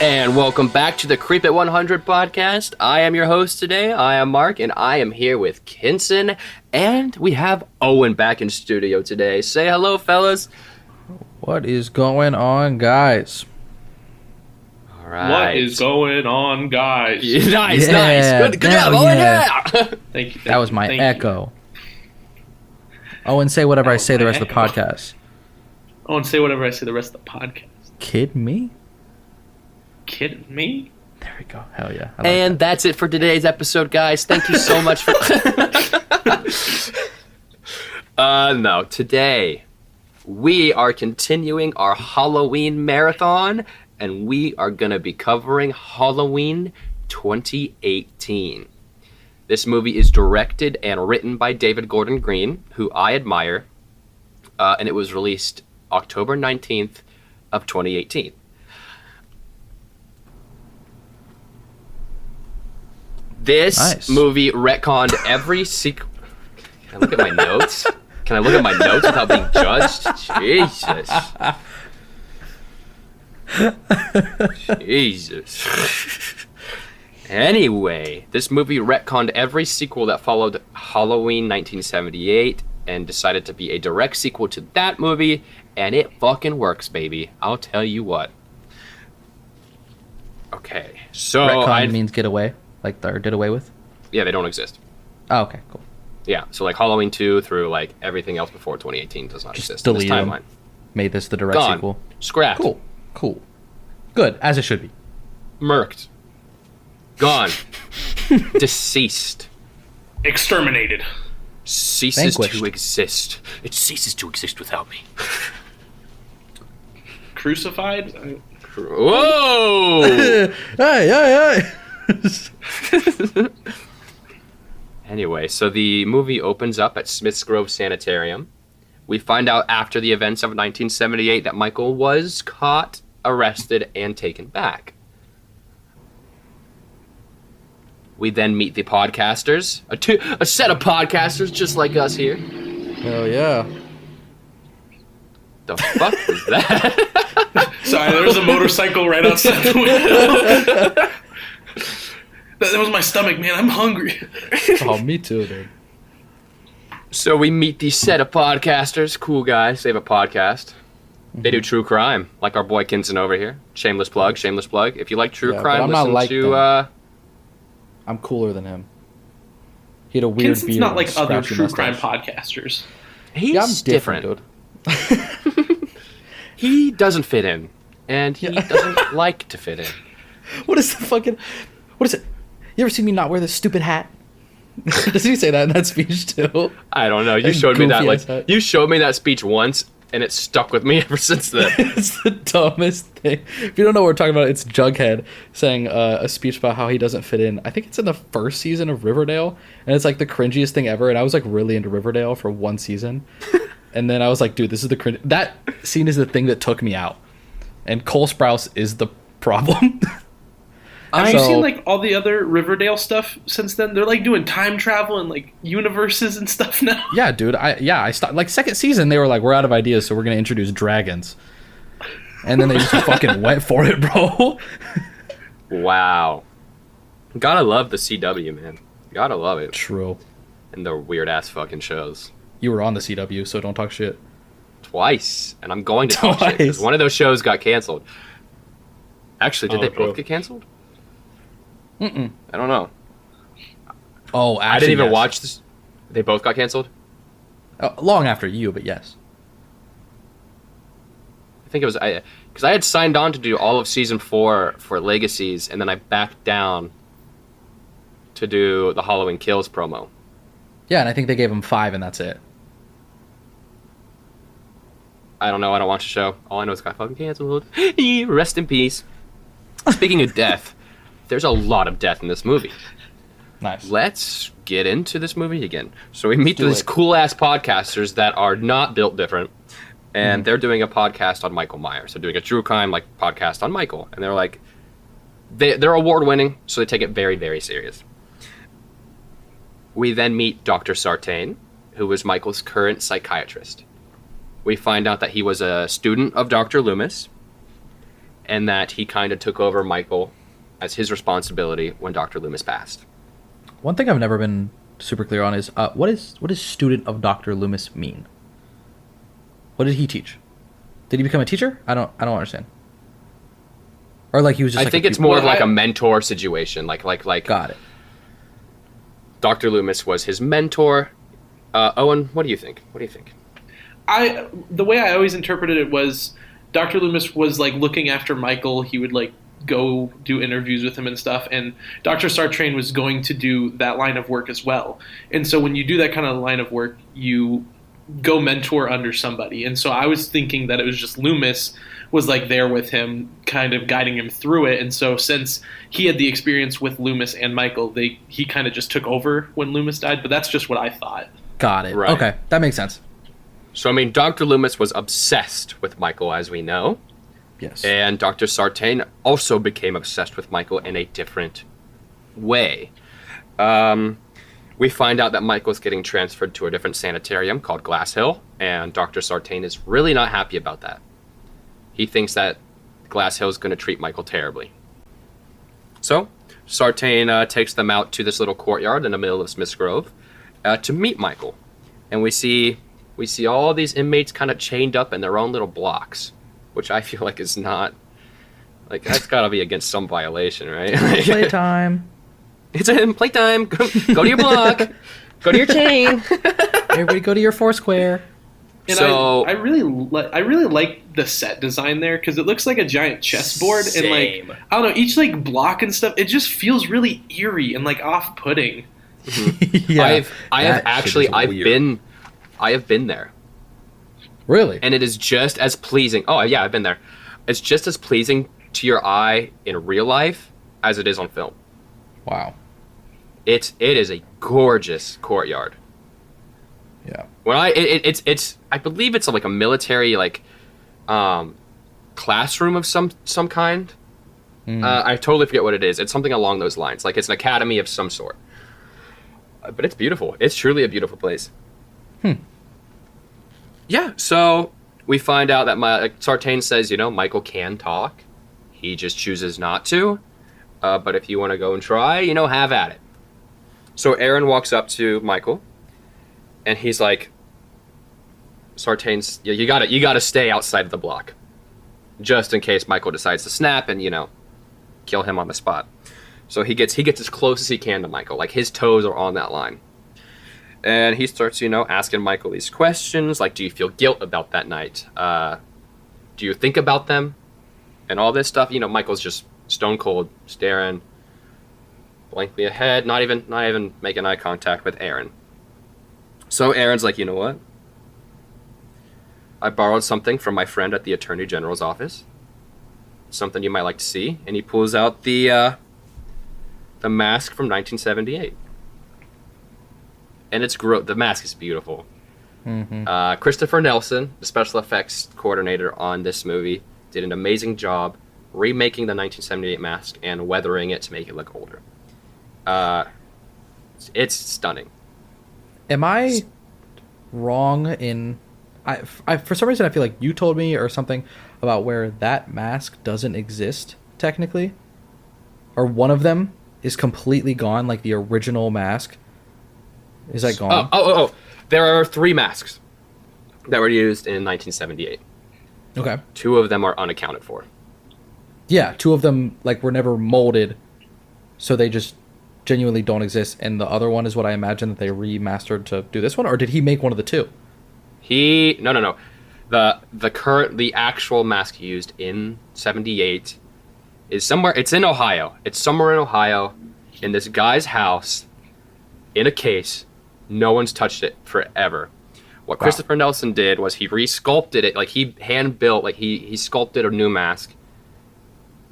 And welcome back to the Creep at 100 podcast. I am your host today. I am Mark, and I am here with Kinson, and we have Owen back in studio today. Say hello, fellas. What is going on, guys? All right. What is going on, guys? Nice. Good job, Owen. Yeah. Thank you. That was my echo. Owen, say whatever I say the rest of the podcast. Owen, say whatever I say the rest of the podcast. Kid me? Kidding me? There we go. Hell yeah. And that's it for today's episode, guys. Thank you so much for... No, today we are continuing our Halloween marathon, and we are going to be covering Halloween 2018. This movie is directed and written by David Gordon Green, who I admire, and it was released October 19th of 2018. This movie retconned every sequel. Can I look at my notes? Can I look at my notes without being judged? Jesus. Anyway, this movie retconned every sequel that followed Halloween 1978 and decided to be a direct sequel to that movie, and it fucking works, baby. I'll tell you what. Okay, so retcon means get away? Like, or did away with? Yeah, they don't exist. Oh, okay, cool. Yeah, so like Halloween 2 through like everything else before 2018 does not exist delete in this timeline. Made this the direct Gone. sequel. Scrapped. Cool. Good, as it should be. Murked. Gone. Deceased. Exterminated. Ceases Vanquished. to exist. It ceases to exist without me. Crucified? Whoa! Hey! Anyway, so the movie opens up at Smith's Grove Sanitarium. We find out after the events of 1978 that Michael was caught, arrested, and taken back. We then meet the podcasters, a set of podcasters just like us here. Hell yeah. The fuck was that? Sorry, there was a motorcycle right outside the window. That was my stomach, man. I'm hungry. Oh, me too, dude. So we meet these set of podcasters, cool guys. They have a podcast. They do true crime, like our boy Kinson over here. Shameless plug. If you like true crime, I'm not listen like to... I'm cooler than him. He had a weird Kinson's beard. not like and a other scratchy true crime mustache. podcasters. He's I'm different, dude. He doesn't fit in, and he doesn't like to fit in. What is it? You ever seen me not wear this stupid hat? Does he say that in that speech too? I don't know. You That showed me that goofy-ass hat. you showed me that speech once, and it stuck with me ever since then. It's the dumbest thing. If you don't know what we're talking about, it's Jughead saying a speech about how he doesn't fit in. I think it's in the first season of Riverdale, and it's like the cringiest thing ever. And I was like really into Riverdale for one season, and then I was like, dude, this is the cringe. That scene is the thing that took me out, and Cole Sprouse is the problem. Have you seen like all the other Riverdale stuff since then? They're like doing time travel and like universes and stuff now. Yeah, dude. I stopped like second season. They were like, we're out of ideas, so we're gonna introduce dragons, and then they just fucking went for it, bro. Wow. Gotta love the CW, man. Gotta love it. True. And their weird ass fucking shows. You were on the CW, so don't talk shit. Twice, and I'm going to talk shit because one of those shows got canceled. Actually, did they both get canceled? Mm-mm. I don't know. Oh, actually, I didn't even watch this. They both got canceled? Long after you, but yes. I think it was because I had signed on to do all of season 4 for Legacies, and then I backed down to do the Halloween Kills promo. Yeah, and I think they gave him 5, and that's it. I don't know. I don't watch the show. All I know is it got fucking canceled. Rest in peace. Speaking of death, there's a lot of death in this movie. Nice. Let's get into this movie again. So we meet these cool-ass podcasters that are not built different, and they're doing a podcast on Michael Myers. They're doing a true crime like podcast on Michael, and they're like, they're award-winning, so they take it very, very serious. We then meet Dr. Sartain, who was Michael's current psychiatrist. We find out that he was a student of Dr. Loomis, and that he kind of took over Michael as his responsibility when Dr. Loomis passed. One thing I've never been super clear on is what does student of Dr. Loomis mean? What did he teach? Did he become a teacher? I don't understand. Or like he was just. I think it's more of like a mentor situation. Like. Got it. Dr. Loomis was his mentor. Owen, what do you think? The way I always interpreted it was Dr. Loomis was like looking after Michael. He would like go do interviews with him and stuff, and Dr. Sartain was going to do that line of work as well. And so when you do that kind of line of work, you go mentor under somebody. And so I was thinking that it was just Loomis was like there with him, kind of guiding him through it. And so since he had the experience with Loomis and Michael, he kind of just took over when Loomis died. But that's just what I thought. Got it. Right. Okay, that makes sense. So, I mean, Dr. Loomis was obsessed with Michael, as we know. Yes. And Dr. Sartain also became obsessed with Michael in a different way. We find out that Michael's getting transferred to a different sanitarium called Glass Hill, and Dr. Sartain is really not happy about that. He thinks that Glass Hill is going to treat Michael terribly. So, Sartain takes them out to this little courtyard in the middle of Smith's Grove to meet Michael. And we see all these inmates kind of chained up in their own little blocks, which I feel like is not, like, that's got to be against some violation, right? Playtime. It's a playtime. Go to your block. Go to your chain. Everybody go to your Foursquare. And so I really like the set design there because it looks like a giant chessboard. Same. And like, I don't know, each like block and stuff, it just feels really eerie and like off-putting. Yeah, I have been there. Really? And it is just as pleasing. Oh yeah, I've been there. It's just as pleasing to your eye in real life as it is on film. Wow. It is a gorgeous courtyard. Yeah. When I believe it's like a military like classroom of some kind. I totally forget what it is. It's something along those lines. Like it's an academy of some sort. But it's beautiful. It's truly a beautiful place. Yeah, so we find out that Sartain says, Michael can talk. He just chooses not to. But if you want to go and try, have at it. So Aaron walks up to Michael, and he's like, Sartain's, you gotta stay outside of the block, just in case Michael decides to snap and kill him on the spot. So he gets as close as he can to Michael, like his toes are on that line. And he starts, asking Michael these questions, like, do you feel guilt about that night? Do you think about them? And all this stuff. Michael's just stone cold, staring blankly ahead, not even making eye contact with Aaron. So Aaron's like, you know what? I borrowed something from my friend at the Attorney General's office. Something you might like to see. And he pulls out the mask from 1978. And the mask is beautiful. Mm-hmm. Christopher Nelson, the special effects coordinator on this movie, did an amazing job remaking the 1978 mask and weathering it to make it look older. It's stunning. Am I wrong in... I for some reason, I feel like you told me or something about where that mask doesn't exist, technically? Or one of them is completely gone, like the original mask. Is that gone? Oh. There are 3 masks that were used in 1978. Okay. 2 of them are unaccounted for. Yeah, 2 of them were never molded, so they just genuinely don't exist. And the other one is what I imagine that they remastered to do this one, or did he make one of the 2? No. The actual mask used in 78 is somewhere. It's in Ohio. It's somewhere in Ohio, in this guy's house, in a case. No one's touched it forever. What Christopher Nelson did was he re-sculpted it, like he hand-built, like he sculpted a new mask,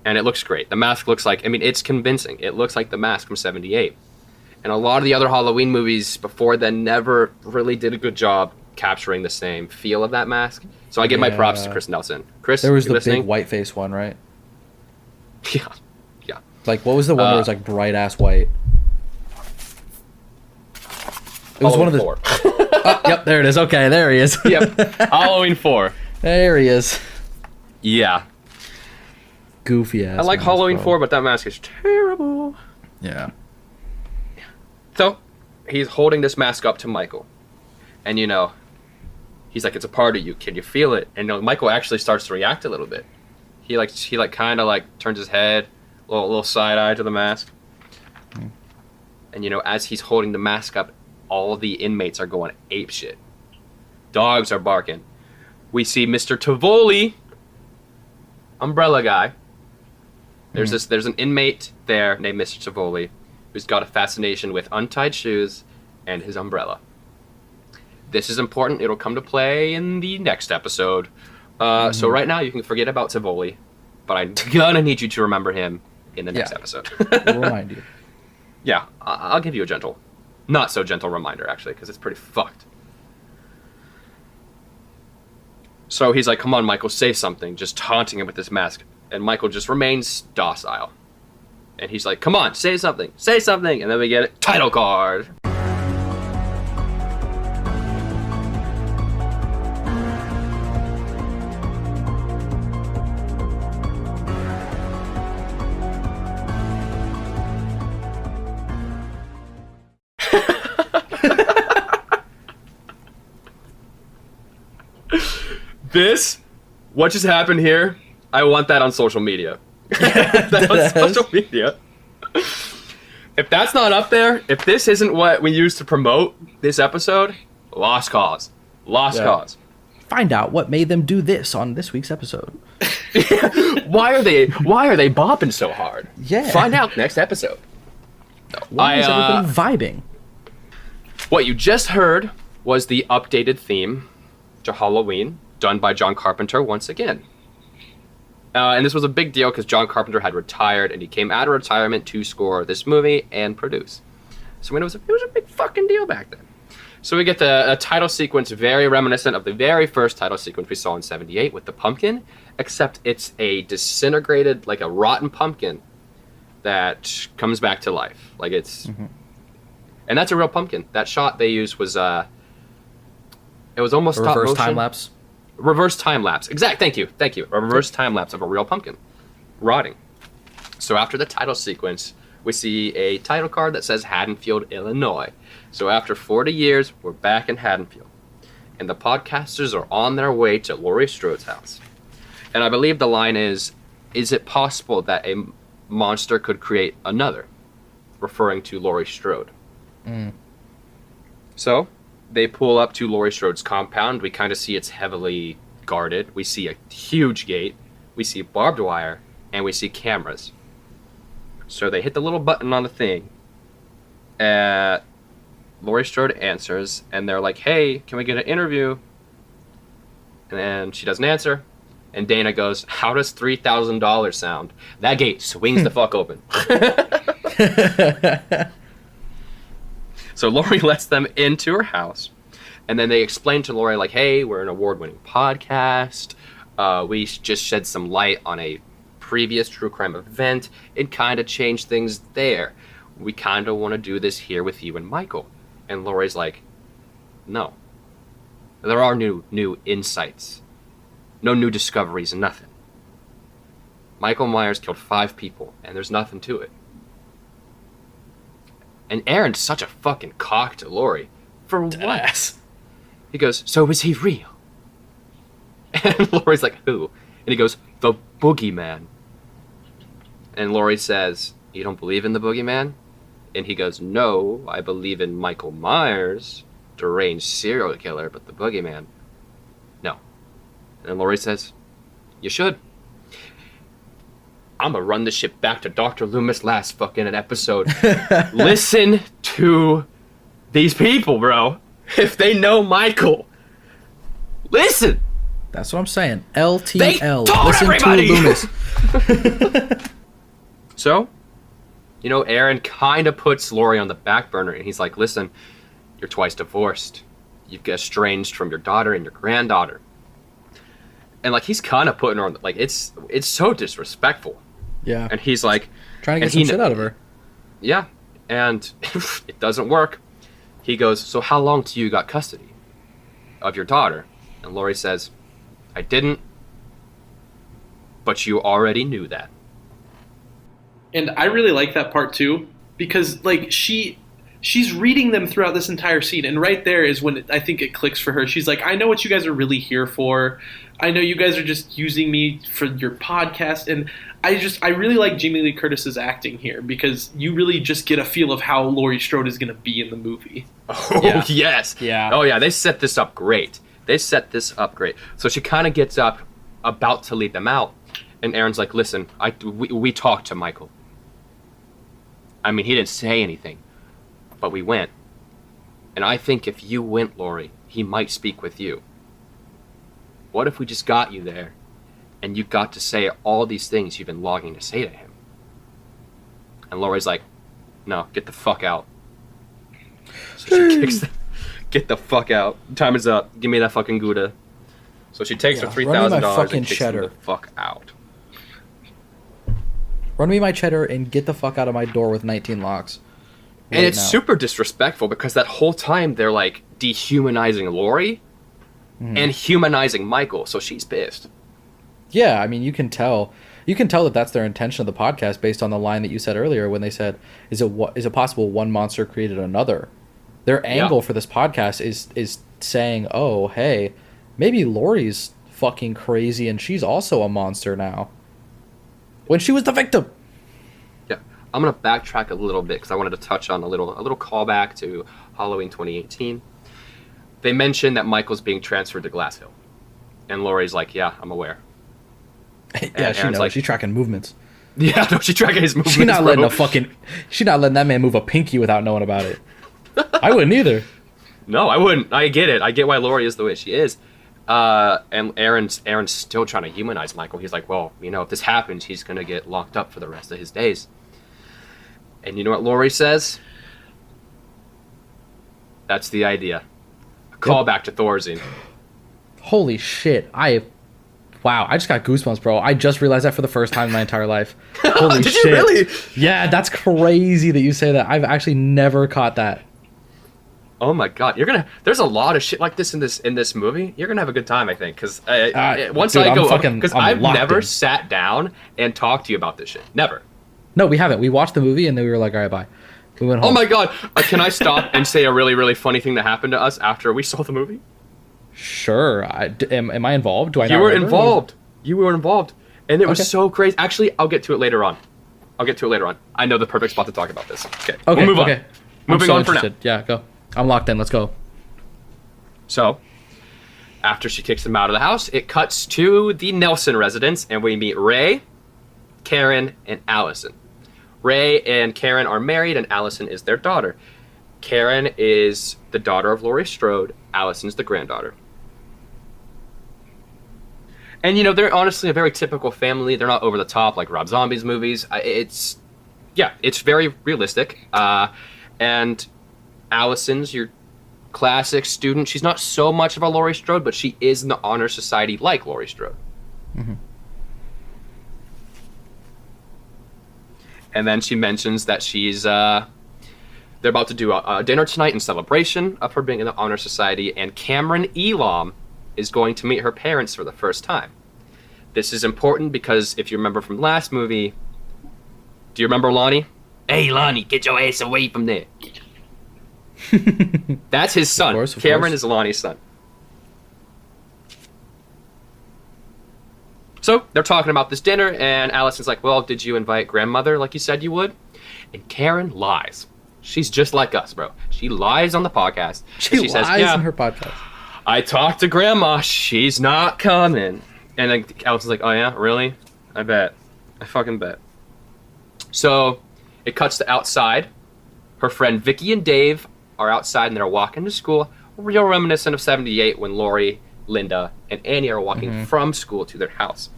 and it looks great. The mask looks like, it's convincing. It looks like the mask from 78. And a lot of the other Halloween movies before then never really did a good job capturing the same feel of that mask. So I give my props to Chris Nelson. Chris, there was the listening? big white face one, right? Yeah. Like, what was the one where it was like bright-ass white? It was one of the... 4. Yep, there it is. Okay, there he is. Yep. Halloween 4. There he is. Yeah. goofy ass. I like mask, Halloween bro. 4, but that mask is terrible. Yeah. So, he's holding this mask up to Michael. And, he's like, it's a part of you. Can you feel it? And Michael actually starts to react a little bit. He kind of turns his head, a little side eye to the mask. And, as he's holding the mask up, all the inmates are going apeshit. Dogs are barking. We see Mr. Tivoli, umbrella guy. There's an inmate there named Mr. Tivoli who's got a fascination with untied shoes and his umbrella. This is important. It'll come to play in the next episode. So right now you can forget about Tivoli, but I'm gonna need you to remember him in the next episode. We'll remind you. Yeah, I'll give you a gentle, not so gentle reminder actually, because it's pretty fucked. So he's like, come on, Michael, say something, just taunting him with this mask. And Michael just remains docile. And he's like, come on, say something. And then we get a title card. What just happened here, I want that on social media. Social media. If that's not up there, if this isn't what we use to promote this episode, lost cause. Cause. Find out what made them do this on this week's episode. Why are they bopping so hard? Yeah. Find out next episode. Why is everybody vibing? What you just heard was the updated theme to Halloween, done by John Carpenter once again. And this was a big deal because John Carpenter had retired, and he came out of retirement to score this movie and produce. So it was a big fucking deal back then. So we get the title sequence very reminiscent of the very first title sequence we saw in '78 with the pumpkin, except it's a disintegrated, like a rotten pumpkin that comes back to life. Like it's... And that's a real pumpkin. That shot they used was... it was almost stop Reverse motion. time lapse. Reverse time lapse. Exact. Thank you. A reverse time lapse of a real pumpkin rotting. So after the title sequence, we see a title card that says Haddonfield, Illinois. So after 40 years, we're back in Haddonfield. And the podcasters are on their way to Laurie Strode's house. And I believe the line is it possible that a monster could create another? Referring to Laurie Strode. So they pull up to Laurie Strode's compound. We kind of see it's heavily guarded. We see a huge gate. We see barbed wire. And we see cameras. So they hit the little button on the thing. Laurie Strode answers. And they're like, hey, can we get an interview? And then she doesn't answer. And Dana goes, how does $3,000 sound? That gate swings the fuck open. So Laurie lets them into her house. And then they explain to Laurie, like, hey, we're an award-winning podcast. We just shed some light on a previous true crime event. It kind of changed things there. We kind of want to do this here with you and Michael. And Laurie's like, no. There are new insights. No new discoveries, nothing. Michael Myers killed 5 people, and there's nothing to it. And Aaron's such a fucking cock to Laurie. For what? He goes, so is he real? And Laurie's like, who? And he goes, the boogeyman. And Laurie says, you don't believe in the boogeyman? And he goes, no, I believe in Michael Myers, deranged serial killer, but the boogeyman, no. And then Laurie says, you should. I'm gonna run this shit back to Dr. Loomis last fucking episode. Listen to these people, bro. If they know Michael, listen. That's what I'm saying. LTL. They told Listen everybody. to Loomis. So, Aaron kind of puts Laurie on the back burner, and he's like, listen, you're twice divorced. You've got estranged from your daughter and your granddaughter. And, like, he's kind of putting her on, like, it's so disrespectful. Yeah. And he's like... Trying to get some shit out of her. Yeah. And it doesn't work. He goes, so how long till you got custody of your daughter? And Laurie says, I didn't. but you already knew that. And I really like that part too, because like she's reading them throughout this entire scene, and right there is when I think it clicks for her. She's like, I know what you guys are really here for. I know you guys are just using me for your podcast, and I really like Jamie Lee Curtis's acting here, because you really just get a feel of how Laurie Strode is going to be in the movie. Oh, Yeah. yes. Yeah. Oh, yeah, they set this up great. So she kind of gets up, about to lead them out, and Aaron's like, listen, we talked to Michael. I mean, he didn't say anything, but we went. And I think if you went, Laurie, he might speak with you. What if we just got you there, and you got to say all these things you've been longing to say to him? And Laurie's like, no, get the fuck out. So she kicks get the fuck out. Time is up. Give me that fucking Gouda. So she takes her $3,000 and kicks him the fuck out. Run me my cheddar and get the fuck out of my door with 19 locks. And it's super disrespectful, because that whole time they're like dehumanizing Laurie and humanizing Michael, so she's pissed. Yeah, I mean, you can tell that that's their intention of the podcast based on the line that you said earlier when they said, is it possible one monster created another? Their angle for this podcast is saying, oh, hey, maybe Laurie's fucking crazy and she's also a monster now, when she was the victim. Yeah, I'm gonna backtrack a little bit because I wanted to touch on a little callback to Halloween 2018. They mentioned that Michael's being transferred to Glass Hill, and Laurie's like, "Yeah, I'm aware." Yeah, she knows. Like, she's tracking movements. Yeah, no, she's tracking his movements. She's not letting that man move a pinky without knowing about it. I wouldn't either. No, I wouldn't. I get it. I get why Laurie is the way she is. And Aaron's still trying to humanize Michael. He's like, well, if this happens, he's going to get locked up for the rest of his days. And you know what Laurie says? That's the idea. A callback to Thorazine. Holy shit. Wow, I just got goosebumps, bro. I just realized that for the first time in my entire life. Holy Did shit. you really? Yeah, that's crazy that you say that. I've actually never caught that. Oh my god, there's a lot of shit like this in this movie. You're gonna have a good time, I think, because I've never sat down and talked to you about this shit. Never. No, we haven't. We watched the movie and then we were like, all right, bye. We went home. Oh my god, can I stop and say a really, really funny thing that happened to us after we saw the movie? Sure. Am I involved? Do I? You were involved. You were involved, and it was so crazy. Actually, I'll get to it later on. I know the perfect spot to talk about this. Okay. We'll move on. Moving on for now. Yeah, go. I'm locked in. Let's go. So, after she kicks him out of the house, it cuts to the Nelson residence, and we meet Ray, Karen, and Allison. Ray and Karen are married, and Allison is their daughter. Karen is the daughter of Laurie Strode. Allison's the granddaughter. And, they're honestly a very typical family. They're not over the top like Rob Zombie's movies. It's very realistic. And Allison's your classic student. She's not so much of a Laurie Strode, but she is in the honor society like Laurie Strode. Mm-hmm. And then she mentions that they're about to do a dinner tonight in celebration of her being in the honor society, and Cameron Elam is going to meet her parents for the first time. This is important because if you remember from last movie, do you remember Lonnie? Hey, Lonnie, get your ass away from there. That's his son. Of Cameron course. is Lonnie's son. So they're talking about this dinner, and Allison's like, well, did you invite grandmother like you said you would? And Karen lies. She's just like us, bro. She lies on the podcast. She lies says, yeah, in her podcast. I talked to grandma. She's not coming. And then Allison's like, oh yeah, really? I bet. I fucking bet. So it cuts to outside. Her friend Vicky and Dave are outside and they're walking to school. Real reminiscent of 78 when Laurie, Linda, and Annie are walking from school to their house.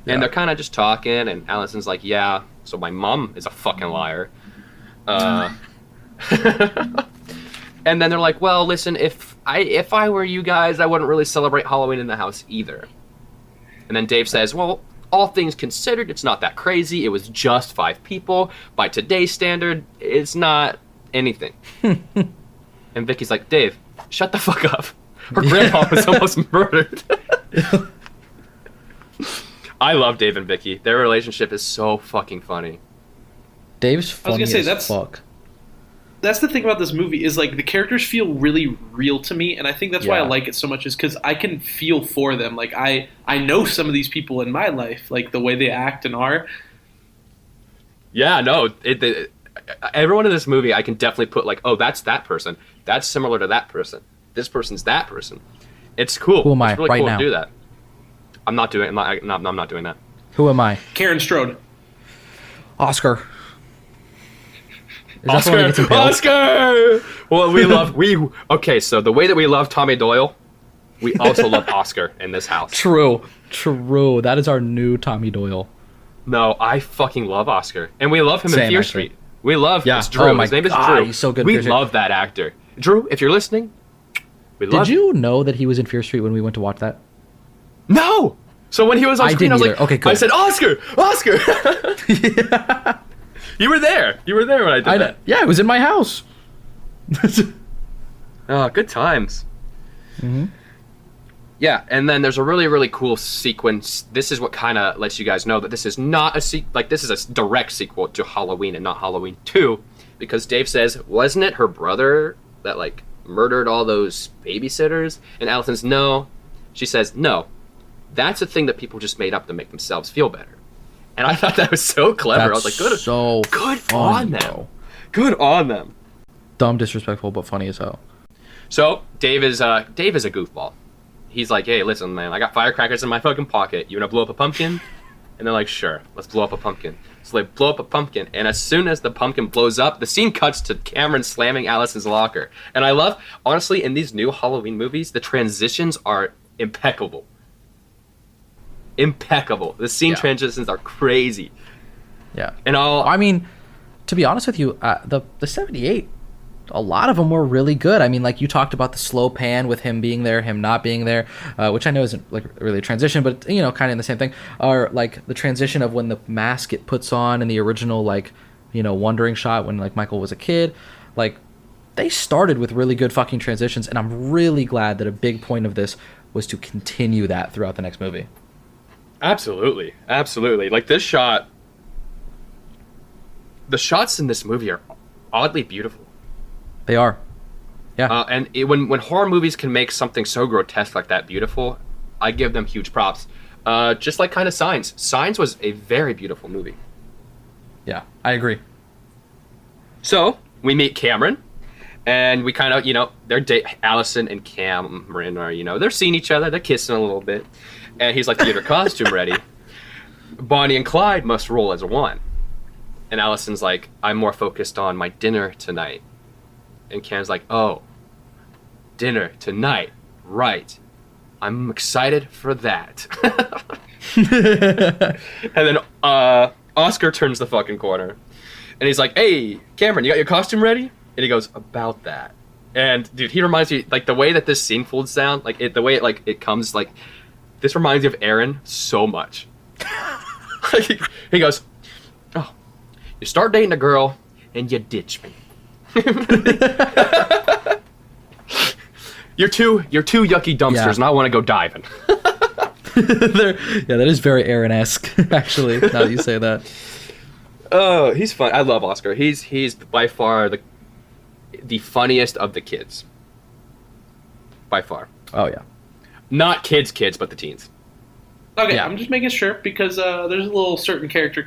And they're kind of just talking, and Allison's like, yeah, so my mom is a fucking liar. And then they're like, well, listen, if I were you guys, I wouldn't really celebrate Halloween in the house either. And then Dave says, well, all things considered, it's not that crazy. It was just 5 people. By today's standard, it's not anything. And Vicky's like, Dave, shut the fuck up. Her grandpa was almost murdered. I love Dave and Vicky. Their relationship is so fucking funny. Dave's funny say, as fuck. That's the thing about this movie is like the characters feel really real to me, and I think that's why I like it so much is because I can feel for them. Like I know some of these people in my life, like the way they act and are. Yeah, no, everyone in this movie, I can definitely put like, oh, that's that person. That's similar to that person. This person's that person. It's cool. Who am I it's really right cool now? to do that. I'm not doing. I'm not doing that. Who am I? Karen Strode. Oscar. Is that the one that gets impaled? Oscar! Well, okay, so the way that we love Tommy Doyle, we also love Oscar in this house. True. That is our new Tommy Doyle. No, I fucking love Oscar. And we love him in Same, Fear actually. Street. We love Yeah. it's Drew. Oh my His name is God, Drew. he's so good in We Fear Street. love that actor. Drew, if you're listening, we love Did you know that he was in Fear Street when we went to watch that? No! So when he was on I screen, I was didn't like, either. Okay, good. I said, Oscar! You were there. You were there when I did that. Yeah, it was in my house. Oh, good times. Mm-hmm. Yeah, and then there's a really, really cool sequence. This is what kind of lets you guys know that this is not this is a direct sequel to Halloween and not Halloween 2, because Dave says, wasn't it her brother that like murdered all those babysitters? And Allison's, no. She says, no. That's a thing that people just made up to make themselves feel better. And I thought that was so clever. I was like, good on them. Bro. Good on them. Dumb, disrespectful, but funny as hell. So Dave is a goofball. He's like, hey, listen, man, I got firecrackers in my fucking pocket. You wanna blow up a pumpkin? And they're like, sure, let's blow up a pumpkin. So they blow up a pumpkin, and as soon as the pumpkin blows up, the scene cuts to Cameron slamming Allison's locker. And I love, honestly, in these new Halloween movies, the transitions are impeccable. The scene transitions are crazy. Yeah. And I mean, to be honest with you, the 78, a lot of them were really good. I mean, like you talked about the slow pan with him being there, him not being there, which I know isn't like really a transition, but you know, kind of in the same thing. Or like the transition of when the mask it puts on in the original, like, you know, Wandering shot when like Michael was a kid. Like they started with really good fucking transitions, and I'm really glad that a big point of this was to continue that throughout the next movie. Absolutely. Like this shot, the shots in this movie are oddly beautiful. They are. Yeah. When horror movies can make something so grotesque like that beautiful, I give them huge props. Just like kind of Signs. Signs was a very beautiful movie. Yeah, I agree. So we meet Cameron, and we kind of, you know, Allison and Cameron are, you know, they're seeing each other, they're kissing a little bit, and he's like, to get her costume ready. Bonnie and Clyde must roll as one. And Allison's like, I'm more focused on my dinner tonight. And Cam's like, oh, dinner tonight, right. I'm excited for that. And then Oscar turns the fucking corner. And he's like, hey, Cameron, you got your costume ready? And he goes, about that. And, dude, he reminds me, like, the way that this scene folds down, like, the way it comes, like, this reminds me of Aaron so much. He goes, oh, you start dating a girl, and you ditch me. You're two yucky dumpsters, and I want to go diving. Yeah, that is very Aaron-esque, actually, now that you say that. Oh, he's fun. I love Oscar. He's by far the funniest of the kids. By far. Oh, yeah. Not kids, but the teens. Okay, Yeah. I'm just making sure because there's a little certain character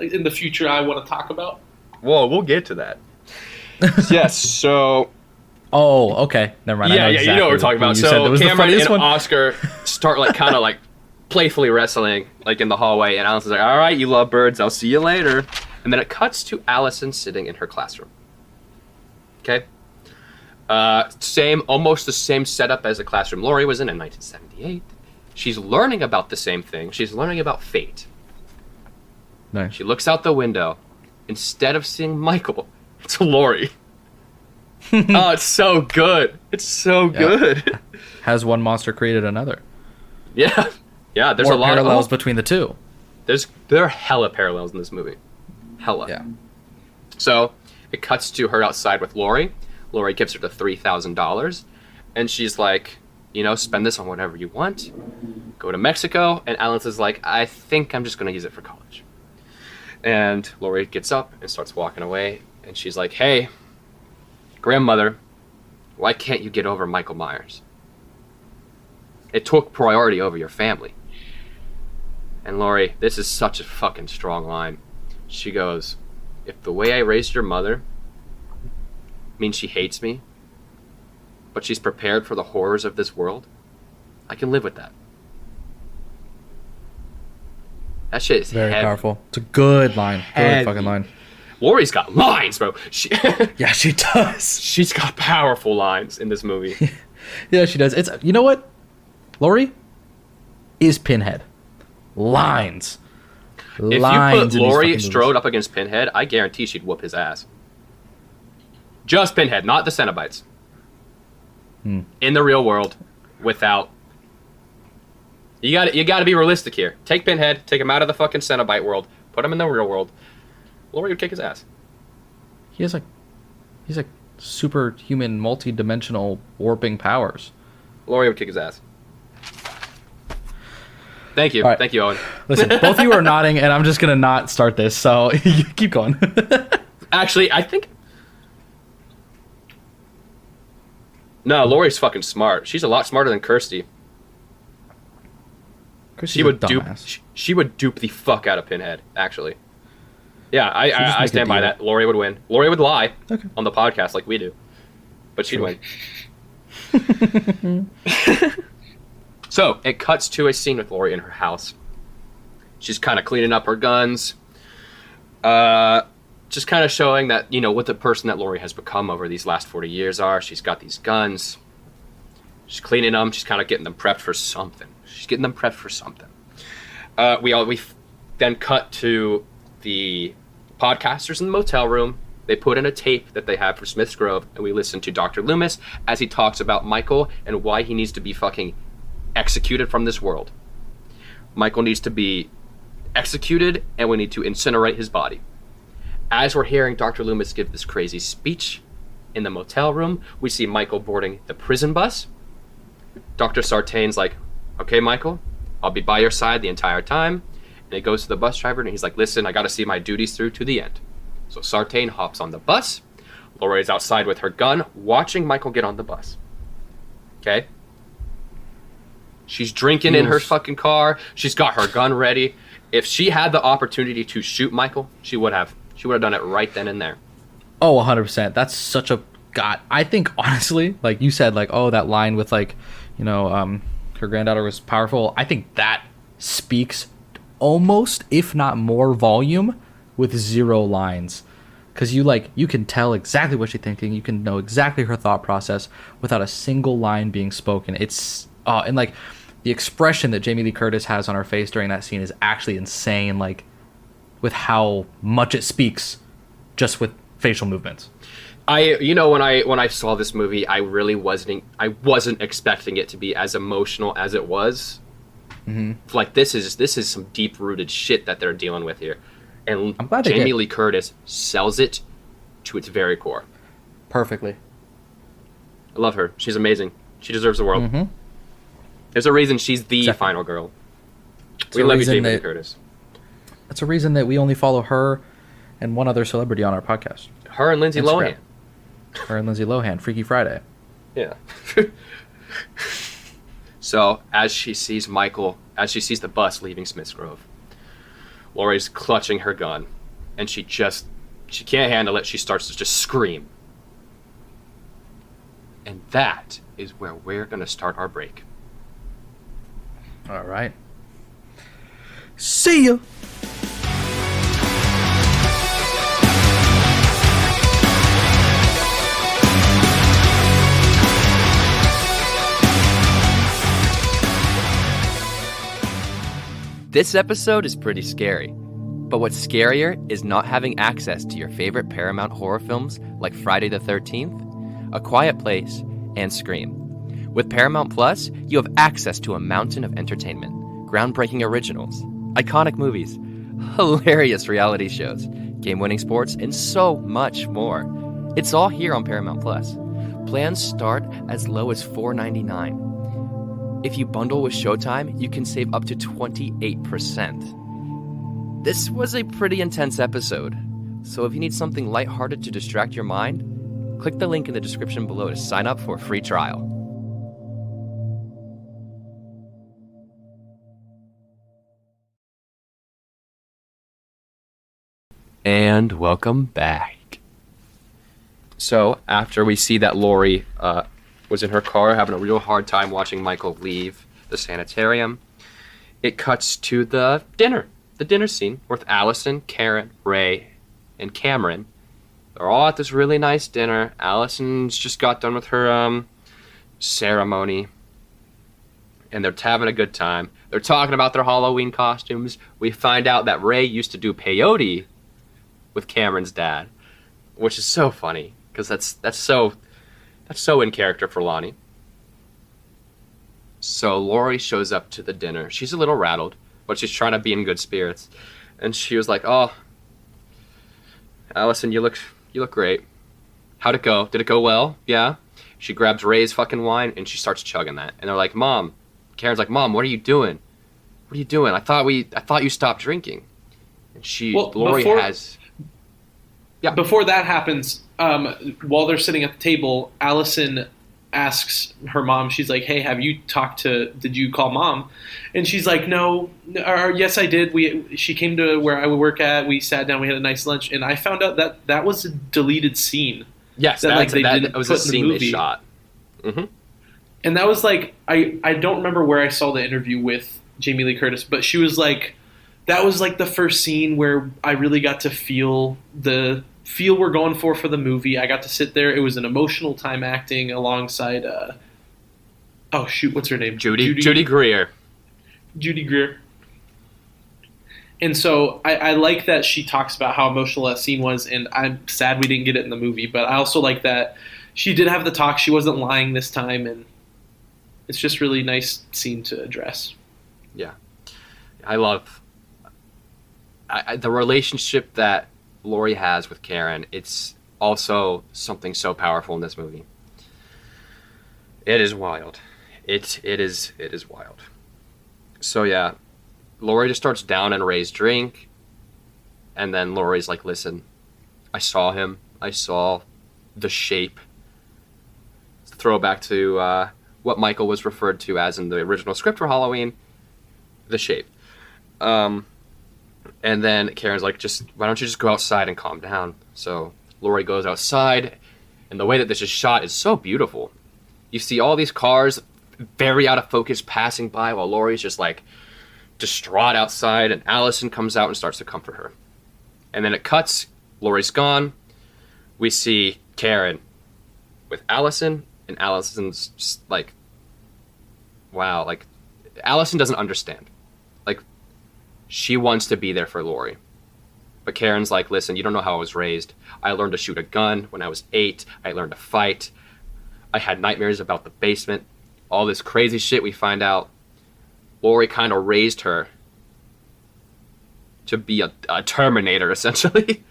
in the future I want to talk about. Whoa, we'll get to that. Yes, so... Oh, okay. Never mind. I Yeah, know you know what we're talking about. You said So that was the Cameron funniest and one. Oscar start like kind of like playfully wrestling like in the hallway, and Allison's like, all right, you love birds, I'll see you later. And then it cuts to Allison sitting in her classroom. Okay? Almost the same setup as the classroom Laurie was in 1978. She's learning about the same thing. She's learning about fate. Nice. She looks out the window. Instead of seeing Michael, it's Laurie. Oh, it's so good. It's so good. Has one monster created another? Yeah. Yeah, there's More a lot parallels of between the two. there are hella parallels in this movie. Hella. Yeah. So it cuts to her outside with Laurie. Laurie gives her the $3,000, and she's like, you know, spend this on whatever you want. go to Mexico, and Alan is like, I think I'm just going to use it for college. And Laurie gets up and starts walking away, and she's like, hey, grandmother, why can't you get over Michael Myers? It took priority over your family. And Laurie, this is such a fucking strong line. She goes, if the way I raised your mother means she hates me, but she's prepared for the horrors of this world, I can live with that. That shit is Very heavy. powerful. It's a good line. Heavy. Good fucking line. Laurie's got lines, bro. Yeah, she does. She's got powerful lines in this movie. Yeah, she does. It's, you know what? Laurie is Pinhead. Lines. If you put Laurie Strode up against Pinhead, I guarantee she'd whoop his ass. Just Pinhead, not the Cenobites. In the real world, without... You got to be realistic here. Take Pinhead, take him out of the fucking Cenobite world, put him in the real world. Laurie would kick his ass. He's like superhuman, multi-dimensional warping powers. Laurie would kick his ass. Thank you. All right. Thank you, Owen. Listen, both of you are nodding, and I'm just going to not start this, so keep going. Actually, I think... No, Laurie's fucking smart. She's a lot smarter than Kirsty. She would dupe the fuck out of Pinhead, actually. Yeah, I stand by that. Laurie would win. Laurie would lie on the podcast like we do. But she'd win. So, it cuts to a scene with Laurie in her house. She's kind of cleaning up her guns. Just kind of showing that, you know, what the person that Laurie has become over these last 40 years are. She's got these guns. She's cleaning them. She's kind of getting them prepped for something. We then cut to the podcasters in the motel room. They put in a tape that they have for Smith's Grove, and we listen to Dr. Loomis as he talks about Michael and why he needs to be fucking executed from this world. Michael needs to be executed, and we need to incinerate his body. As we're hearing Dr. Loomis give this crazy speech in the motel room, we see Michael boarding the prison bus. Dr. Sartain's like, okay, Michael, I'll be by your side the entire time. And he goes to the bus driver, and he's like, listen, I got to see my duties through to the end. So Sartain hops on the bus. Laurie's outside with her gun, watching Michael get on the bus. Okay? She's drinking in her fucking car. She's got her gun ready. If she had the opportunity to shoot Michael, she would have. She would have done it right then and there. Oh, 100%. That's such a... God, I think, honestly, like you said, like, oh, that line with, like, you know, her granddaughter was powerful. I think that speaks almost, if not more, volume with zero lines. Because you can tell exactly what she's thinking. You can know exactly her thought process without a single line being spoken. It's... and, like, the expression that Jamie Lee Curtis has on her face during that scene is actually insane, like, with how much it speaks just with facial movements. When I saw this movie, I really wasn't expecting it to be as emotional as it was. Mm-hmm. Like, this is some deep rooted shit that they're dealing with here, and I'm glad Jamie Lee Curtis sells it to its very core perfectly. I love her. She's amazing. She deserves the world. Mm-hmm. There's a reason she's the final girl. We love you, Jamie Lee Curtis. That's a reason that we only follow her and one other celebrity on our podcast. Her and Lindsay Lohan. Her and Lindsay Lohan, Freaky Friday. Yeah. So, as she sees the bus leaving Smith's Grove, Laurie's clutching her gun, and she can't handle it. She starts to just scream. And that is where we're going to start our break. All right. See ya! This episode is pretty scary, but what's scarier is not having access to your favorite Paramount horror films like Friday the 13th, A Quiet Place, and Scream. With Paramount Plus, you have access to a mountain of entertainment, groundbreaking originals, iconic movies, hilarious reality shows, game-winning sports, and so much more. It's all here on Paramount Plus. Plans start as low as $4.99. If you bundle with Showtime, you can save up to 28%. This was a pretty intense episode, so if you need something lighthearted to distract your mind, click the link in the description below to sign up for a free trial. And welcome back. So, after we see that Laurie was in her car having a real hard time watching Michael leave the sanitarium, it cuts to the dinner scene with Allison, Karen, Ray, and Cameron. They're all at this really nice dinner. Allison's just got done with her ceremony, and they're having a good time. They're talking about their Halloween costumes. We find out that Ray used to do peyote with Cameron's dad, which is so funny because that's so in character for Lonnie. So Laurie shows up to the dinner. She's a little rattled, but she's trying to be in good spirits. And she was like, "Oh, Allison, you look great. How'd it go? Did it go well? Yeah?" She grabs Ray's fucking wine and she starts chugging that. And they're like, "Mom," Karen's like, "Mom, what are you doing? What are you doing? I thought you stopped drinking." And Laurie has. Yeah. Before that happens, while they're sitting at the table, Allison asks her mom, she's like, "Hey, did you call Mom?" And she's like, "No, or yes, I did. She came to where I would work at. We sat down, we had a nice lunch." And I found out that was a deleted scene. Yes, that was a scene they shot. Mm-hmm. And that was like, I don't remember where I saw the interview with Jamie Lee Curtis, but she was like, that was like the first scene where I really got to feel we're going for the movie. I got to sit there. It was an emotional time acting alongside, what's her name? Judy Greer. Judy Greer. And so I like that she talks about how emotional that scene was, and I'm sad we didn't get it in the movie, but I also like that she did have the talk. She wasn't lying this time, and it's just really nice scene to address. Yeah. I love the relationship that Laurie has with Karen. It's also something so powerful in this movie. It is wild. It is wild. So yeah, Laurie just starts down and Ray's drink, and then Laurie's like, "Listen, I saw him. I saw the shape." Throwback to what Michael was referred to as in the original script for Halloween, the shape. And then Karen's like, why don't you just go outside and calm down? So Laurie goes outside, and the way that this is shot is so beautiful. You see all these cars very out of focus passing by while Laurie's just like distraught outside, and Allison comes out and starts to comfort her. And then it cuts, Laurie's gone. We see Karen with Allison, and Allison's just like, wow, like Allison doesn't understand. Like, she wants to be there for Laurie. But Karen's like, "Listen, you don't know how I was raised. I learned to shoot a gun when I was 8. I learned to fight. I had nightmares about the basement." All this crazy shit. We find out Laurie kind of raised her to be a Terminator, essentially.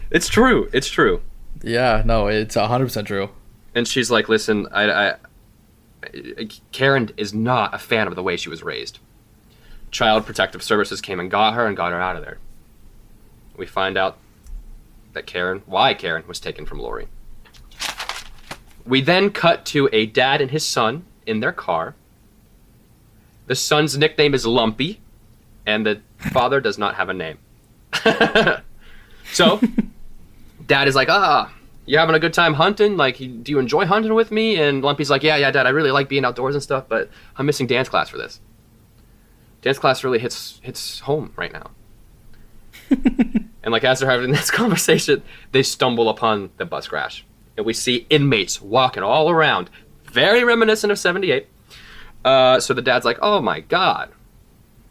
It's true. It's true. Yeah, no, it's 100% true. And she's like, "Listen, Karen is not a fan of the way she was raised. Child Protective Services came and got her out of there." We find out that why Karen was taken from Laurie. We then cut to a dad and his son in their car. The son's nickname is Lumpy, and the father does not have a name. So, Dad is like, "You having a good time hunting? Like, do you enjoy hunting with me?" And Lumpy's like, yeah, Dad, I really like being outdoors and stuff, but I'm missing dance class for this. Dance class really hits home right now. And like, as they're having this conversation, they stumble upon the bus crash. And we see inmates walking all around. Very reminiscent of 78. So the dad's like, "Oh my God,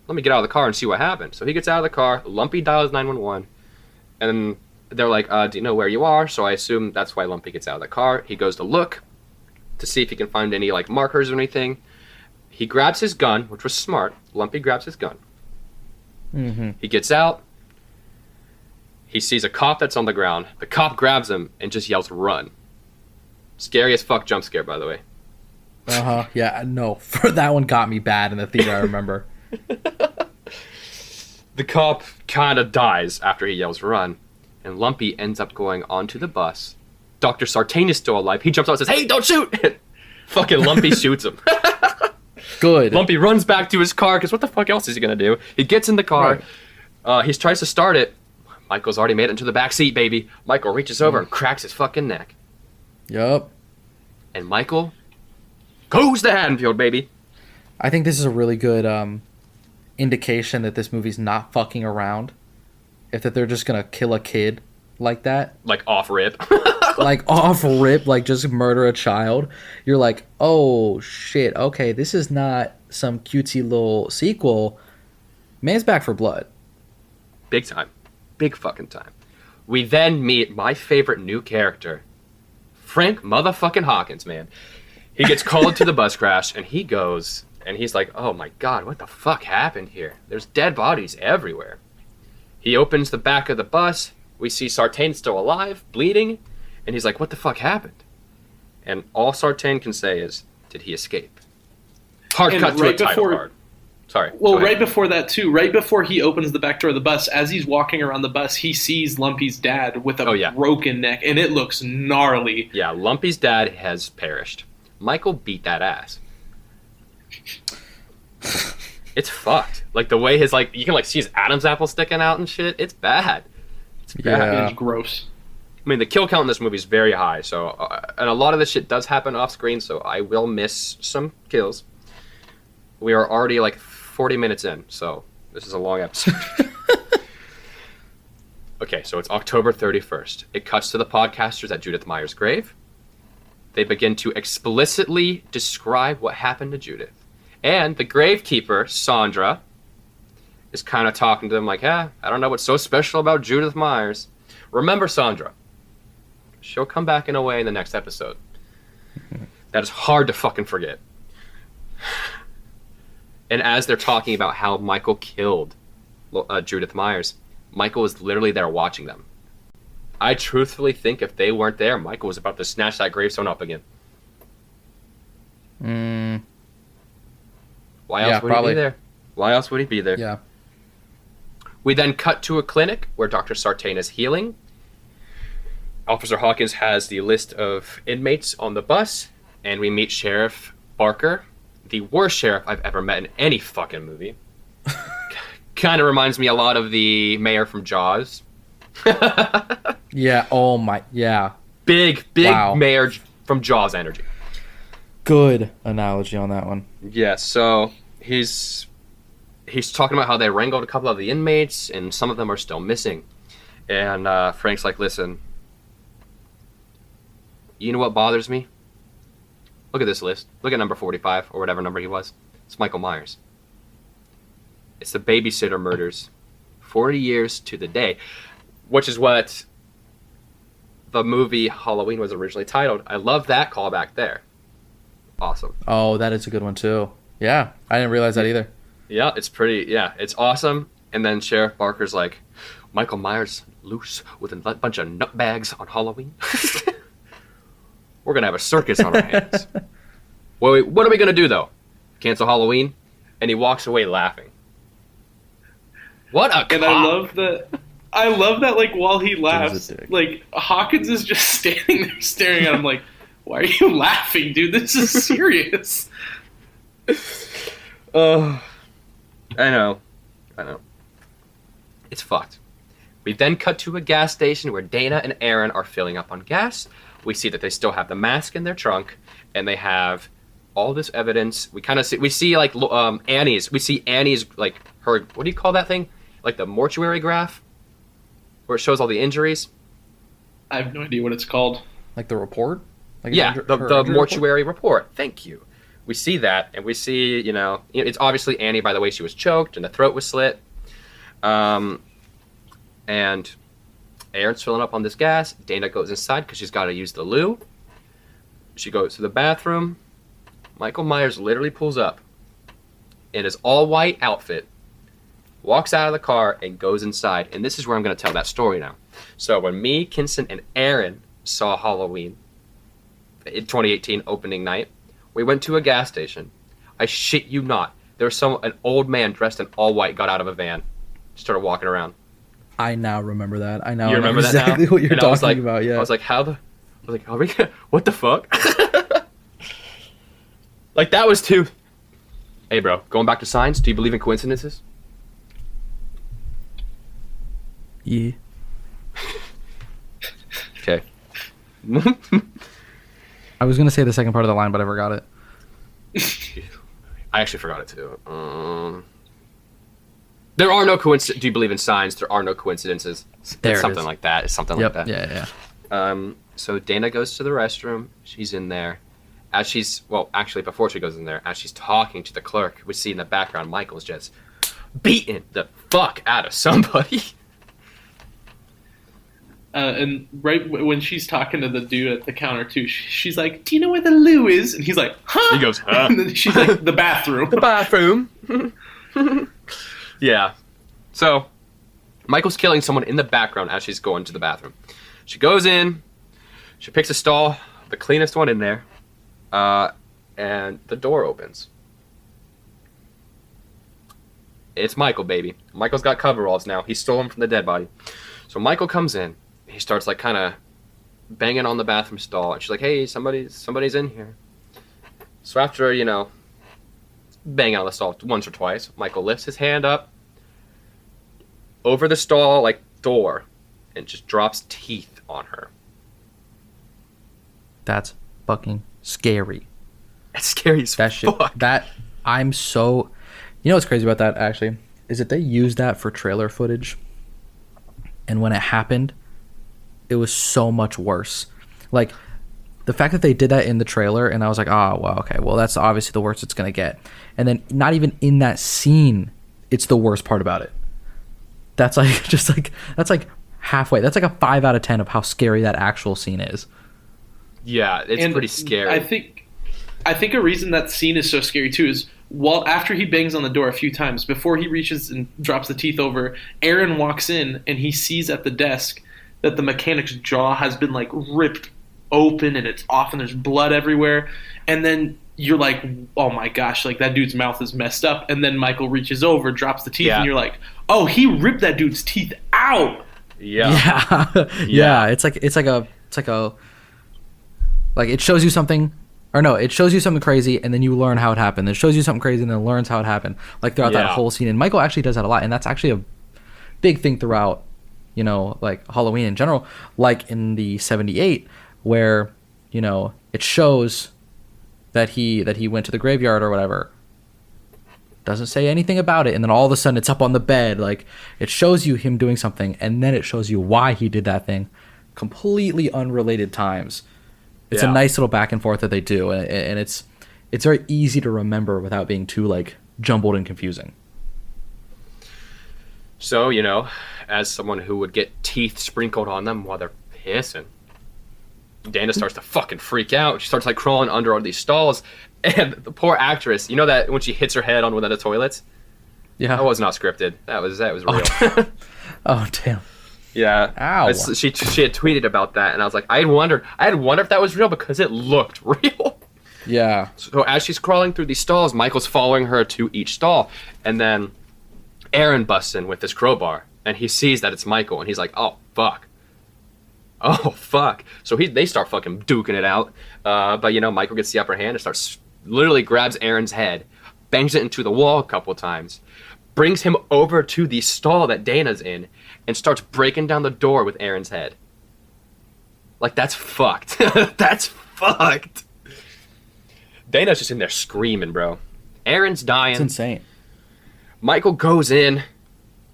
let me get out of the car and see what happened." So he gets out of the car, Lumpy dials 911, and they're like, "Do you know where you are?" So I assume that's why Lumpy gets out of the car. He goes to look to see if he can find any like markers or anything. He grabs his gun, which was smart. Lumpy grabs his gun. Mm-hmm. He gets out. He sees a cop that's on the ground. The cop grabs him and just yells, "Run." Scary as fuck jump scare, by the way. Uh-huh. Yeah, no. For that one got me bad in the theater, I remember. The cop kind of dies after he yells run, and Lumpy ends up going onto the bus. Dr. Sartain is still alive. He jumps out and says, "Hey, don't shoot!" Fucking Lumpy shoots him. Good. Lumpy runs back to his car, because what the fuck else is he going to do? He gets in the car. Right. He tries to start it. Michael's already made it into the back seat, baby. Michael reaches over and cracks his fucking neck. Yup. And Michael goes to Haddonfield, baby. I think this is a really good indication that this movie's not fucking around. If that they're just going to kill a kid like that. Like off rip. Like off rip, like just murder a child. You're like, oh shit, okay, this is not some cutesy little sequel. Man's back for blood. Big time. Big fucking time. We then meet my favorite new character, Frank motherfucking Hawkins, man. He gets called to the bus crash, and he goes, and he's like, oh my god, what the fuck happened here? There's dead bodies everywhere. He opens the back of the bus. We see Sartain still alive, bleeding, and he's like, what the fuck happened? And all Sartain can say is, did he escape? Hard And cut to right a title before- card. Sorry. Well, go ahead. right before that, too, right before he opens the back door of the bus, as he's walking around the bus, he sees Lumpy's dad with a broken neck, and it looks gnarly. Yeah, Lumpy's dad has perished. Michael beat that ass. It's fucked. Like, the way his, like, you can, like, see his Adam's apple sticking out and shit. It's bad. It's bad. Yeah. It is gross. I mean, the kill count in this movie is very high, so, and a lot of this shit does happen off screen, so I will miss some kills. We are already, like, 40 minutes in, so this is a long episode. Okay, so it's October 31st. It cuts to the podcasters at Judith Meyer's grave. They begin to explicitly describe what happened to Judith. And the gravekeeper, Sandra, is kind of talking to them like, I don't know what's so special about Judith Myers. Remember Sandra. She'll come back in a way in the next episode. That is hard to fucking forget. And as they're talking about how Michael killed Judith Myers, Michael was literally there watching them. I truthfully think if they weren't there, Michael was about to snatch that gravestone up again. Why else would he be there? Why else would he be there? Yeah. We then cut to a clinic where Dr. Sartain is healing. Officer Hawkins has the list of inmates on the bus, and we meet Sheriff Barker, the worst sheriff I've ever met in any fucking movie. Kind of reminds me a lot of the mayor from Jaws. Yeah, oh my, yeah. Big Wow. mayor from Jaws energy. Good analogy on that one. Yeah, so he's talking about how they wrangled a couple of the inmates, and some of them are still missing. And Frank's like, listen, you know what bothers me? Look at this list. Look at number 45, or whatever number he was. It's Michael Myers. It's the babysitter murders. 40 years to the day. Which is what the movie Halloween was originally titled. I love that callback there. Awesome. Oh, that is a good one too. Yeah, I didn't realize that either. Yeah, it's awesome. And then Sheriff Barker's like, Michael Myers loose with a bunch of nutbags on Halloween. We're going to have a circus on our hands. Well, what are we going to do, though? Cancel Halloween? And he walks away laughing. What a cop. And I love that, like, while he laughs, dick. like, Hawkins is just standing there staring at him like, why are you laughing, dude? This is serious. I know. It's fucked. We then cut to a gas station where Dana and Aaron are filling up on gas. We see that they still have the mask in their trunk, and they have all this evidence. We see like Annie's. We see Annie's, like, her, what do you call that thing? Like the mortuary graph, where it shows all the injuries. I have no idea what it's called. Like the report? Like Yeah, her the injury mortuary report. Thank you. We see that, and we see, it's obviously Annie by the way she was choked and the throat was slit. And Aaron's filling up on this gas. Dana goes inside because she's got to use the loo. She goes to the bathroom. Michael Myers literally pulls up in his all-white outfit, walks out of the car, and goes inside. And this is where I'm going to tell that story now. So when me, Kinson, and Aaron saw Halloween in 2018 opening night. We went to a gas station. I shit you not. There was an old man dressed in all white got out of a van, started walking around. I now remember that. I now You remember exactly that now? what you're And I was talking like, about. Yeah. I was like, are we? What the fuck? Like that was too. Hey, bro. Going back to science. Do you believe in coincidences? Yeah. Okay. I was gonna say the second part of the line, but I forgot it. I actually forgot it too. There are no coincidences. Do you believe in signs? There are no coincidences. There It's it something is. like that. It's something Yep. like that. Yeah. So Dana goes to the restroom. She's in there. Actually, before she goes in there, as she's talking to the clerk, we see in the background Michael's just beating the fuck out of somebody. And right when she's talking to the dude at the counter too, she's like, "Do you know where the loo is?" And he's like, "Huh?" He goes, "Huh?" And then she's like, "The bathroom." The bathroom. Yeah. So, Michael's killing someone in the background as she's going to the bathroom. She goes in. She picks a stall, the cleanest one in there, and the door opens. It's Michael, baby. Michael's got coveralls now. He stole them from the dead body. So Michael comes in. He starts like kind of banging on the bathroom stall, and she's like, "Hey, somebody's in here." So after banging on the stall once or twice, Michael lifts his hand up over the stall like door, and just drops teeth on her. That's fucking scary. It's scary as That shit. fuck. I'm so. You know what's crazy about that actually is that they used that for trailer footage, and when it happened, it was so much worse. Like the fact that they did that in the trailer, and I was like, oh well, okay, well that's obviously the worst it's gonna get. And then not even in that scene, it's the worst part about it. That's like that's like halfway. That's like a 5 out of 10 of how scary that actual scene is. Yeah, it's pretty scary. I think a reason that scene is so scary too is after he bangs on the door a few times, before he reaches and drops the teeth over, Aaron walks in and he sees at the desk that the mechanic's jaw has been like ripped open and it's off and there's blood everywhere. And then you're like, oh my gosh, like that dude's mouth is messed up. And then Michael reaches over, drops the teeth, Yeah. and you're like, oh, he ripped that dude's teeth out. Yeah. Yeah. It's like it shows you something, or no, it shows you something crazy, and then you learn how it happened. It shows you something crazy, and then learns how it happened. Like throughout that Yeah. whole scene, and Michael actually does that a lot, and that's actually a big thing throughout, like Halloween in general. Like in the '78, where it shows that he went to the graveyard or whatever. Doesn't say anything about it, and then all of a sudden it's up on the bed. Like it shows you him doing something, and then it shows you why he did that thing, completely unrelated times. It's a nice little back and forth that they do, and it's very easy to remember without being too like jumbled and confusing. So, as someone who would get teeth sprinkled on them while they're pissing, Dana starts to fucking freak out. She starts like crawling under all these stalls, and the poor actress, that when she hits her head on one of the toilets, Yeah. that was not scripted. That was real. Oh damn. Yeah. Ow. She had tweeted about that, and I was like, I had wondered if that was real because it looked real. Yeah. So as she's crawling through these stalls, Michael's following her to each stall, and then Aaron busts in with his crowbar, and he sees that it's Michael, and he's like, oh fuck. So they start fucking duking it out, but Michael gets the upper hand and literally grabs Aaron's head, bangs it into the wall a couple times, brings him over to the stall that Dana's in, and starts breaking down the door with Aaron's head. Like, that's fucked. That's fucked. Dana's just in there screaming, bro. Aaron's dying. It's insane. Michael goes in,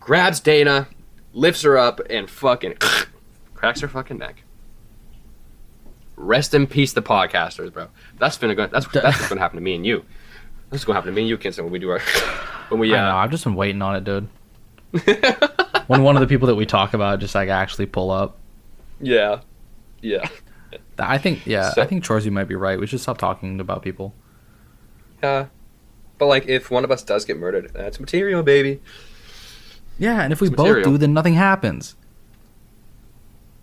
grabs Dana, lifts her up, and fucking cracks her fucking neck. Rest in peace, the podcasters, bro. That's what's gonna happen to me and you. That's what's gonna happen to me and you, Kinston, when we do I know. I've just been waiting on it, dude. When one of the people that we talk about just like actually pull up. Yeah. I think Chorzy might be right. We should stop talking about people. Yeah. But like, if one of us does get murdered, that's material, baby. Yeah, and if we It's both material. do, then nothing happens.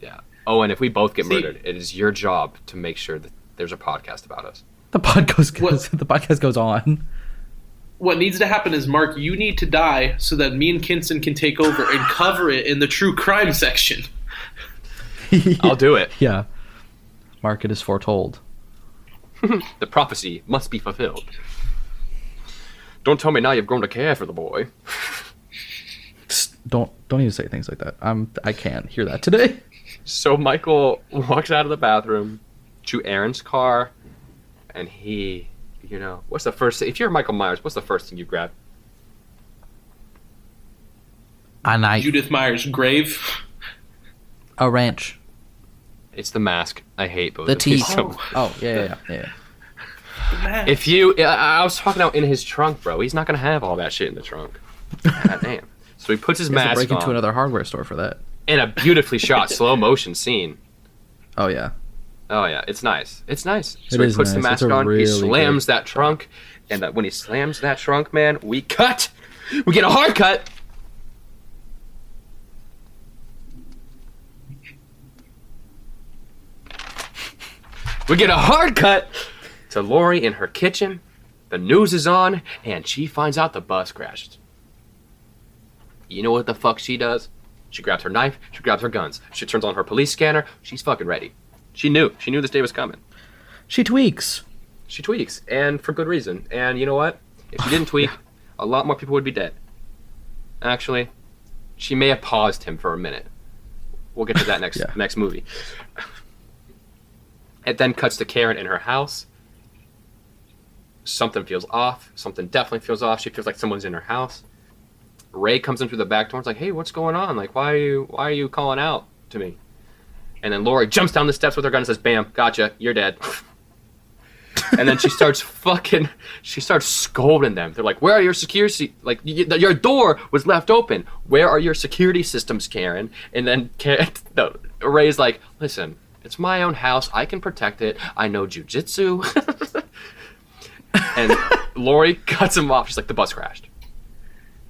Yeah. Oh, and if we both get murdered, it is your job to make sure that there's a podcast about us. The podcast goes on. What needs to happen is, Mark, you need to die so that me and Kinson can take over and cover it in the true crime section. I'll do it. Yeah. Mark, it is foretold. The prophecy must be fulfilled. Don't tell me now you've grown to care for the boy. Don't even say things like that. I can't hear that today. So Michael walks out of the bathroom to Aaron's car, and he, what's the first thing? If you're Michael Myers, what's the first thing you grab? A knife. Judith Myers' grave. A wrench. It's the mask. I hate both The of these teeth. so much. Oh, yeah. If you, I was talking out in his trunk, bro. He's not gonna have all that shit in the trunk. God damn. So he puts his He has to mask break on into another hardware store for that. in a beautifully shot slow motion scene. Oh, yeah. Oh yeah, it's nice. It's nice. It So he is puts the nice. mask It's a on. really He slams great that trunk, and when he slams that trunk, man, we cut. We get a hard cut. We get a hard cut to Laurie in her kitchen. The news is on, and she finds out the bus crashed. You know what the fuck she does? She grabs her knife, she grabs her guns, she turns on her police scanner, she's fucking ready. She knew this day was coming. She tweaks. She tweaks, and for good reason. And you know what? If she didn't tweak, a lot more people would be dead. Actually, she may have paused him for a minute. We'll get to that next Yeah. next movie. It then cuts to Karen in her house. Something feels off. Something definitely feels off. She feels like someone's in her house. Ray comes in through the back door and is like, "Hey, what's going on? Like, why are you calling out to me?" And then Laurie jumps down the steps with her gun and says, "Bam, gotcha, you're dead." And then she starts scolding them. They're like, "Where are your security? Like, your door was left open. Where are your security systems, Karen?" And then Ray's like, "Listen, it's my own house. I can protect it. I know jujitsu." And Laurie cuts him off. She's like, "The bus crashed.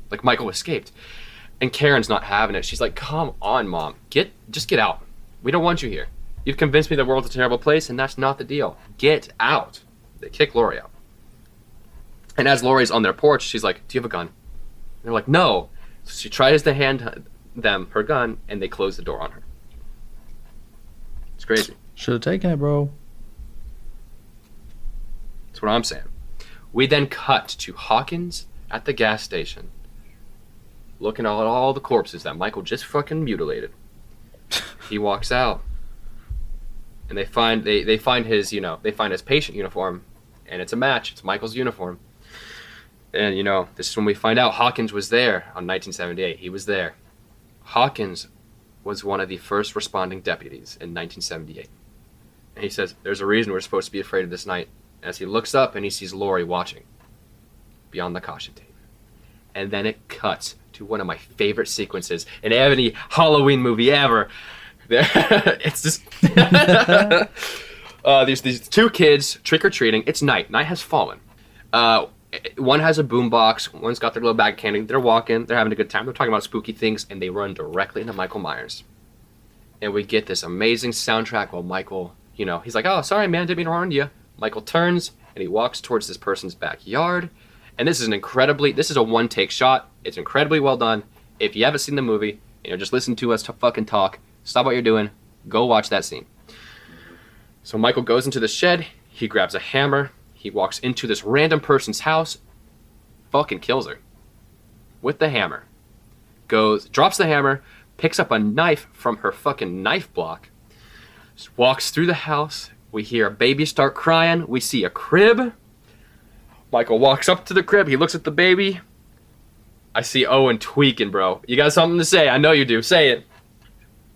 Like, Michael escaped." And Karen's not having it. She's like, "Come on, Mom. Just get out. We don't want you here. You've convinced me the world's a terrible place, and that's not the deal. Get out." They kick Laurie out. And as Laurie's on their porch, she's like, "Do you have a gun?" And they're like, "No." So she tries to hand them her gun, and they close the door on her. It's crazy. Should have taken it, bro. That's what I'm saying. We then cut to Hawkins at the gas station, looking at all the corpses that Michael just fucking mutilated. He walks out, and they find his patient uniform, and it's a match. It's Michael's uniform. And this is when we find out Hawkins was there on 1978. He was there. Hawkins was one of the first responding deputies in 1978. And he says, "There's a reason we're supposed to be afraid of this night." As he looks up and he sees Laurie watching beyond the caution tape. And then it cuts to one of my favorite sequences in any Halloween movie ever. It's just these two kids trick-or-treating. It's night. Night has fallen. One has a boombox. One's got their little bag of candy. They're walking. They're having a good time. They're talking about spooky things, and they run directly into Michael Myers. And we get this amazing soundtrack while Michael, he's like, "Oh, sorry, man. Didn't mean to harm you." Michael turns, and he walks towards this person's backyard. And this is a one-take shot. It's incredibly well done. If you haven't seen the movie, just listen to us fucking talk. Stop what you're doing. Go watch that scene. So Michael goes into the shed. He grabs a hammer. He walks into this random person's house. Fucking kills her with the hammer. Drops the hammer, picks up a knife from her fucking knife block, walks through the house. We hear a baby start crying. We see a crib. Michael walks up to the crib. He looks at the baby. I see Owen tweaking, bro. You got something to say? I know you do. Say it.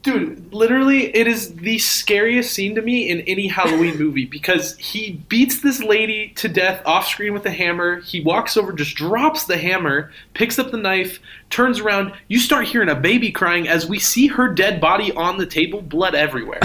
Dude, literally, it is the scariest scene to me in any Halloween movie because he beats this lady to death off screen with a hammer. He walks over, just drops the hammer, picks up the knife, turns around. You start hearing a baby crying as we see her dead body on the table, blood everywhere.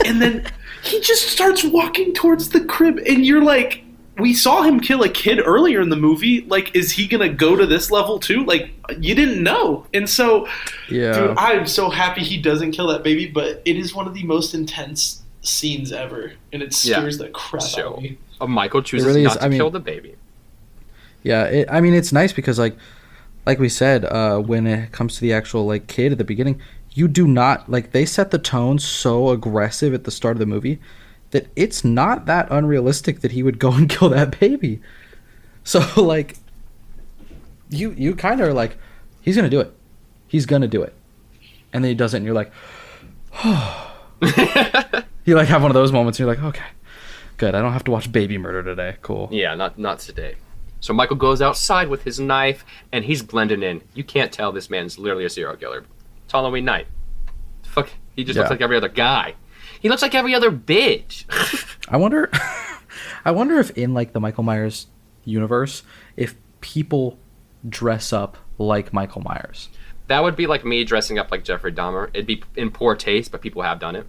And then he just starts walking towards the crib, and you're like, we saw him kill a kid earlier in the movie. Like, is he going to go to this level too? Like, you didn't know. And so, Yeah. dude, I'm so happy he doesn't kill that baby, but it is one of the most intense scenes ever, and it scares the crap out So, of me. Michael chooses really not is. to kill the baby. Yeah, it's nice because like we said, when it comes to the actual like kid at the beginning, you do not like they set the tone so aggressive at the start of the movie that it's not that unrealistic that he would go and kill that baby. So like you kind of are like, he's gonna do it, and then he doesn't, and you're like, oh. You like have one of those moments, and you're like, okay, good, I don't have to watch baby murder today. Cool. Yeah, not today. So Michael goes outside with his knife, and he's blending in. You can't tell this man's literally a serial killer. It's Halloween night. Fuck, he just looks like every other guy. He looks like every other bitch. I wonder if in like the Michael Myers universe, if people dress up like Michael Myers. That would be like me dressing up like Jeffrey Dahmer. It'd be in poor taste, but people have done it.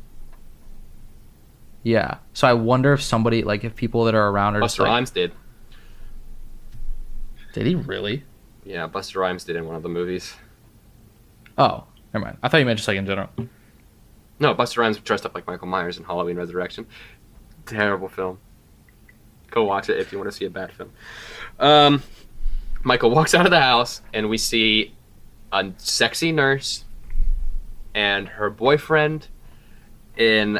Yeah. So I wonder if somebody, like, if people that are around are Buster just like, Rhymes did. Did he really? Yeah, Buster Rhymes did in one of the movies. Oh, never mind. I thought you meant just like in general. No, Buster Rhymes dressed up like Michael Myers in Halloween Resurrection. Terrible film. Go watch it if you want to see a bad film. Michael walks out of the house, and we see a sexy nurse and her boyfriend in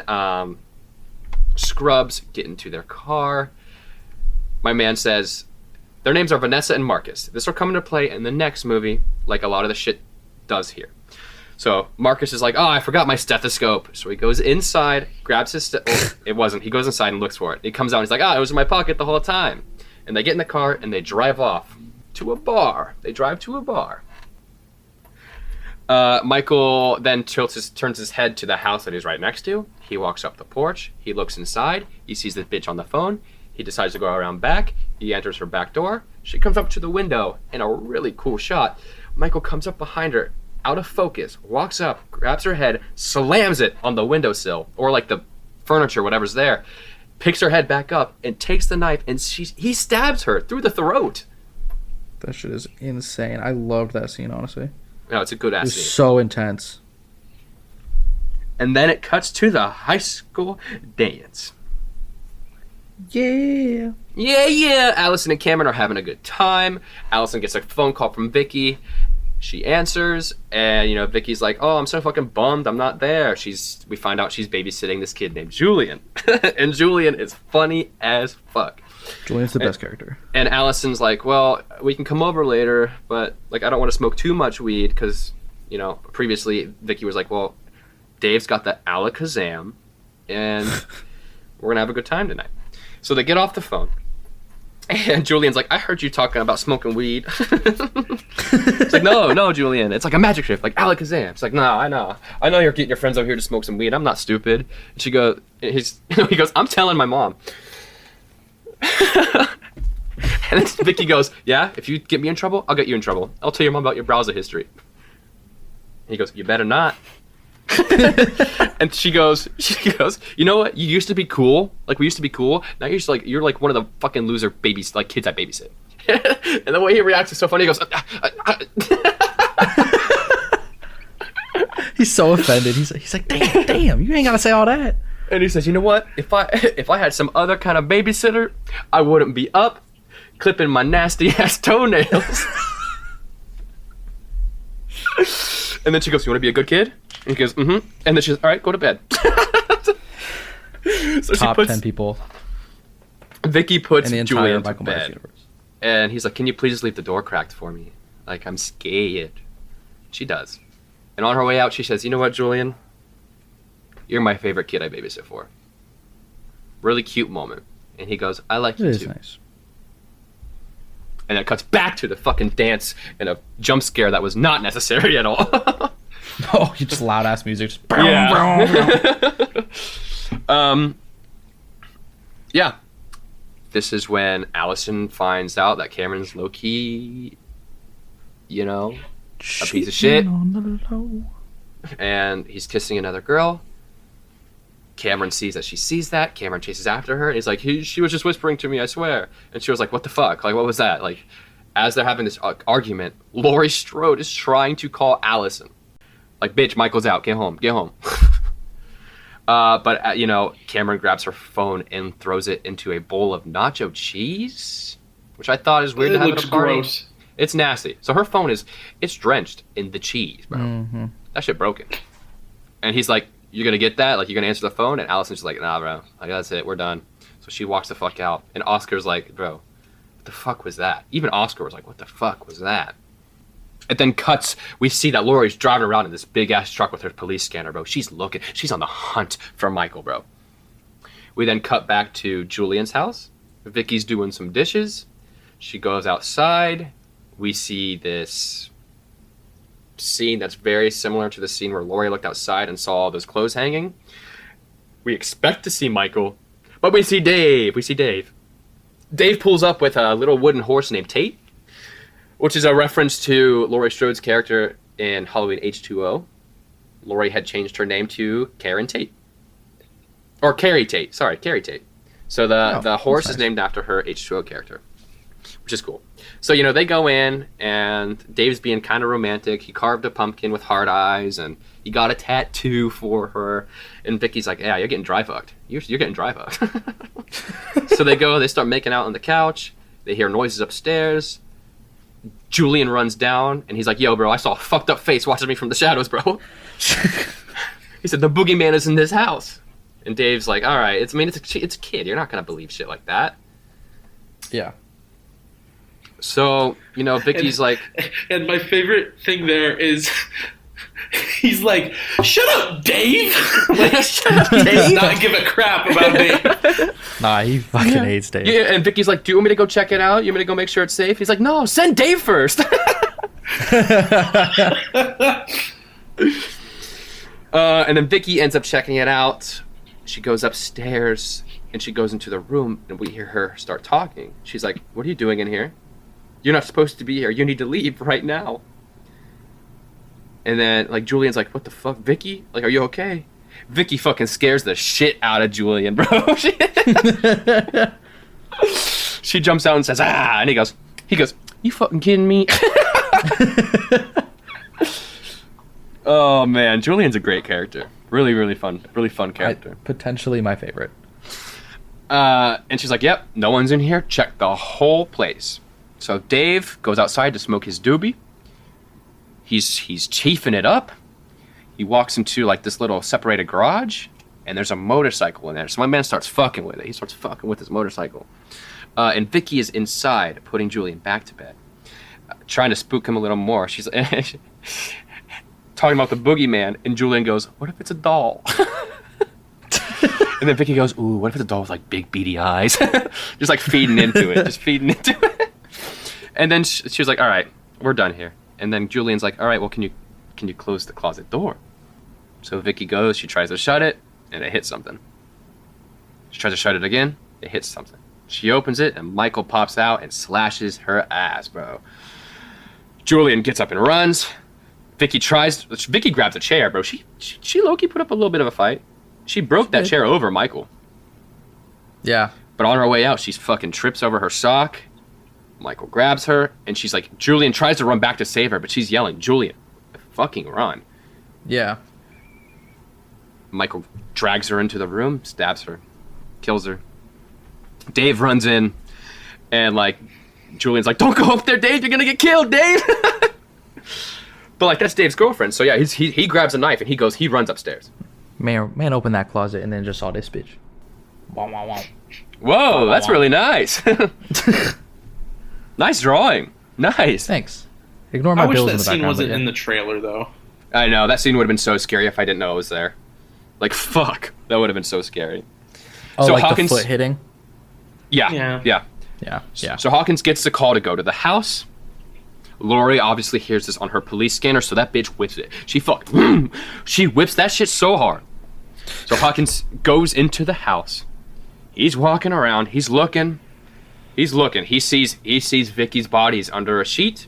scrubs get into their car. My man says their names are Vanessa and Marcus. This will come into play in the next movie, like a lot of the shit does here. So Marcus is like, oh, I forgot my stethoscope. So he goes inside, grabs his it wasn't. He goes inside and looks for it. He comes out and he's like, it was in my pocket the whole time. And they get in the car and they drive off to a bar. They drive to a bar. Michael then turns his head to the house that he's right next to. He walks up the porch. He looks inside. He sees the bitch on the phone. He decides to go around back. He enters her back door. She comes up to the window in a really cool shot. Michael comes up behind her, out of focus, walks up, grabs her head, slams it on the windowsill, or like the furniture, whatever's there, picks her head back up, and takes the knife, and he stabs her through the throat. That shit is insane. I loved that scene, honestly. No, it's a good ass It was scene. so intense. And then it cuts to the high school dance. Yeah. Yeah. Allison and Cameron are having a good time. Allison gets a phone call from Vicky. She answers, and Vicky's like, "Oh, I'm so fucking bummed I'm not there." We find out she's babysitting this kid named Julian, and Julian is funny as fuck. Julian's the best character. And Allison's like, "Well, we can come over later, but like I don't want to smoke too much weed because previously Vicky was like, well, Dave's got the Alakazam, and we're gonna have a good time tonight." So they get off the phone. And Julian's like, I heard you talking about smoking weed. It's like, no, Julian. It's like a magic trick, like Alakazam. It's like, no, I know you're getting your friends over here to smoke some weed. I'm not stupid. And he goes, I'm telling my mom. And then Vicky goes, yeah, if you get me in trouble, I'll get you in trouble. I'll tell your mom about your browser history. And he goes, you better not. And she goes, you know what? You used to be cool. Like, we used to be cool. Now you're like one of the fucking loser babies, like kids I babysit. And the way he reacts is so funny. He goes, He's so offended. He's like, damn, you ain't gotta say all that. And he says, you know what? If I had some other kind of babysitter, I wouldn't be up clipping my nasty ass toenails. And then she goes, you want to be a good kid? And he goes, mm-hmm. And then she's, all right, go to bed. So Top 10 people Vicky puts in the entire Julian to Michael Myers bed. universe. And he's like, can you please just leave the door cracked for me? Like, I'm scared. She does. And on her way out, she says, you know what, Julian? You're my favorite kid I babysit for. Really cute moment. And he goes, I like you It is too. nice. And it cuts back to the fucking dance and a jump scare that was not necessary at all. Oh, you just loud ass music. Just Yeah. This is when Allison finds out that Cameron's low key, a piece of shit. On the low. And he's kissing another girl. Cameron sees that she sees that. Cameron chases after her. And he's like, she was just whispering to me, I swear. And she was like, what the fuck? Like, what was that? Like, as they're having this argument, Laurie Strode is trying to call Allison. Like, bitch, Michael's out. Get home. But Cameron grabs her phone and throws it into a bowl of nacho cheese, which I thought is weird to have at a party. Gross. It's nasty. So her phone it's drenched in the cheese, bro. Mm-hmm. That shit broken. And he's like, "You're gonna get that? Like, you're gonna answer the phone?" And Allison's like, "Nah, bro. Like, that's it. We're done." So she walks the fuck out. And Oscar's like, "Bro, what the fuck was that?" Even Oscar was like, "What the fuck was that?" It then cuts. We see that Laurie's driving around in this big ass truck with her police scanner, bro. She's looking. She's on the hunt for Michael, bro. We then cut back to Julian's house. Vicky's doing some dishes. She goes outside. We see this scene that's very similar to the scene where Laurie looked outside and saw all those clothes hanging. We expect to see Michael, but we see Dave. Dave pulls up with a little wooden horse named Tate, which is a reference to Laurie Strode's character in Halloween H2O. Laurie had changed her name to Karen Tate. Or Carrie Tate. Sorry, Carrie Tate. So the horse is named after her H2O character, which is cool. So, they go in, and Dave's being kind of romantic. He carved a pumpkin with heart eyes, and he got a tattoo for her. And Vicky's like, "Yeah, you're getting dry fucked. You're getting dry fucked." So they start making out on the couch. They hear noises upstairs. Julian runs down, and he's like, "Yo, bro, I saw a fucked up face watching me from the shadows, bro." He said, "The boogeyman is in this house." And Dave's like, "All right, it's a kid. You're not going to believe shit like that." Yeah. So, Vicky's like... And my favorite thing there is... He's like, "Shut up, Dave!" Like, shut up, Dave! Does not give a crap about Dave. Nah, he fucking hates Dave. Yeah, and Vicky's like, "Do you want me to go check it out? You want me to go make sure it's safe?" He's like, "No, send Dave first." And then Vicky ends up checking it out. She goes upstairs, and she goes into the room, and we hear her start talking. She's like, "What are you doing in here? You're not supposed to be here. You need to leave right now." And then, Julian's like, "What the fuck, Vicky? Like, are you okay?" Vicky fucking scares the shit out of Julian, bro. She jumps out and says, "Ah!" And he goes, "You fucking kidding me?" Oh, man. Julian's a great character. Really, really fun character. Potentially my favorite. And she's like, "Yep, no one's in here. Check the whole place." So Dave goes outside to smoke his doobie. He's chiefing it up. He walks into this little separated garage, and there's a motorcycle in there. So my man starts fucking with it. He starts fucking with his motorcycle. And Vicky is inside, putting Julian back to bed, trying to spook him a little more. She's talking about the boogeyman, and Julian goes, "What if it's a doll?" And then Vicky goes, "Ooh, what if it's a doll with big beady eyes?" Just feeding into it. And then she was like, "All right, we're done here." And then Julian's like, "All right, well, can you close the closet door?" So Vicky goes, she tries to shut it, and it hits something. She tries to shut it again, it hits something. She opens it, and Michael pops out and slashes her ass, bro. Julian gets up and runs. Vicky grabs a chair, bro. She low-key put up a little bit of a fight. She broke that chair over Michael. Yeah. But on her way out, she fucking trips over her sock. Michael grabs her, and she's like, Julian tries to run back to save her, but she's yelling, "Julian, fucking run." Yeah. Michael drags her into the room, stabs her, kills her. Dave runs in, and Julian's like, "Don't go up there, Dave, you're gonna get killed, Dave." But that's Dave's girlfriend, so yeah, he grabs a knife and he runs upstairs. Man opened that closet and then just saw this bitch. Wah, wah, wah. Whoa, that's really nice. Nice drawing. Nice. Thanks. Ignore my I wish bills that in the scene background. wasn't in the trailer, though. I know, that scene would have been so scary if I didn't know it was there. Fuck. That would have been so scary. Oh, so Hawkins, the foot hitting? Yeah. Yeah. So Hawkins gets the call to go to the house. Laurie obviously hears this on her police scanner, so that bitch whips it. She whips that shit so hard. So Hawkins goes into the house. He's walking around. He's looking. He sees Vicky's bodies under a sheet,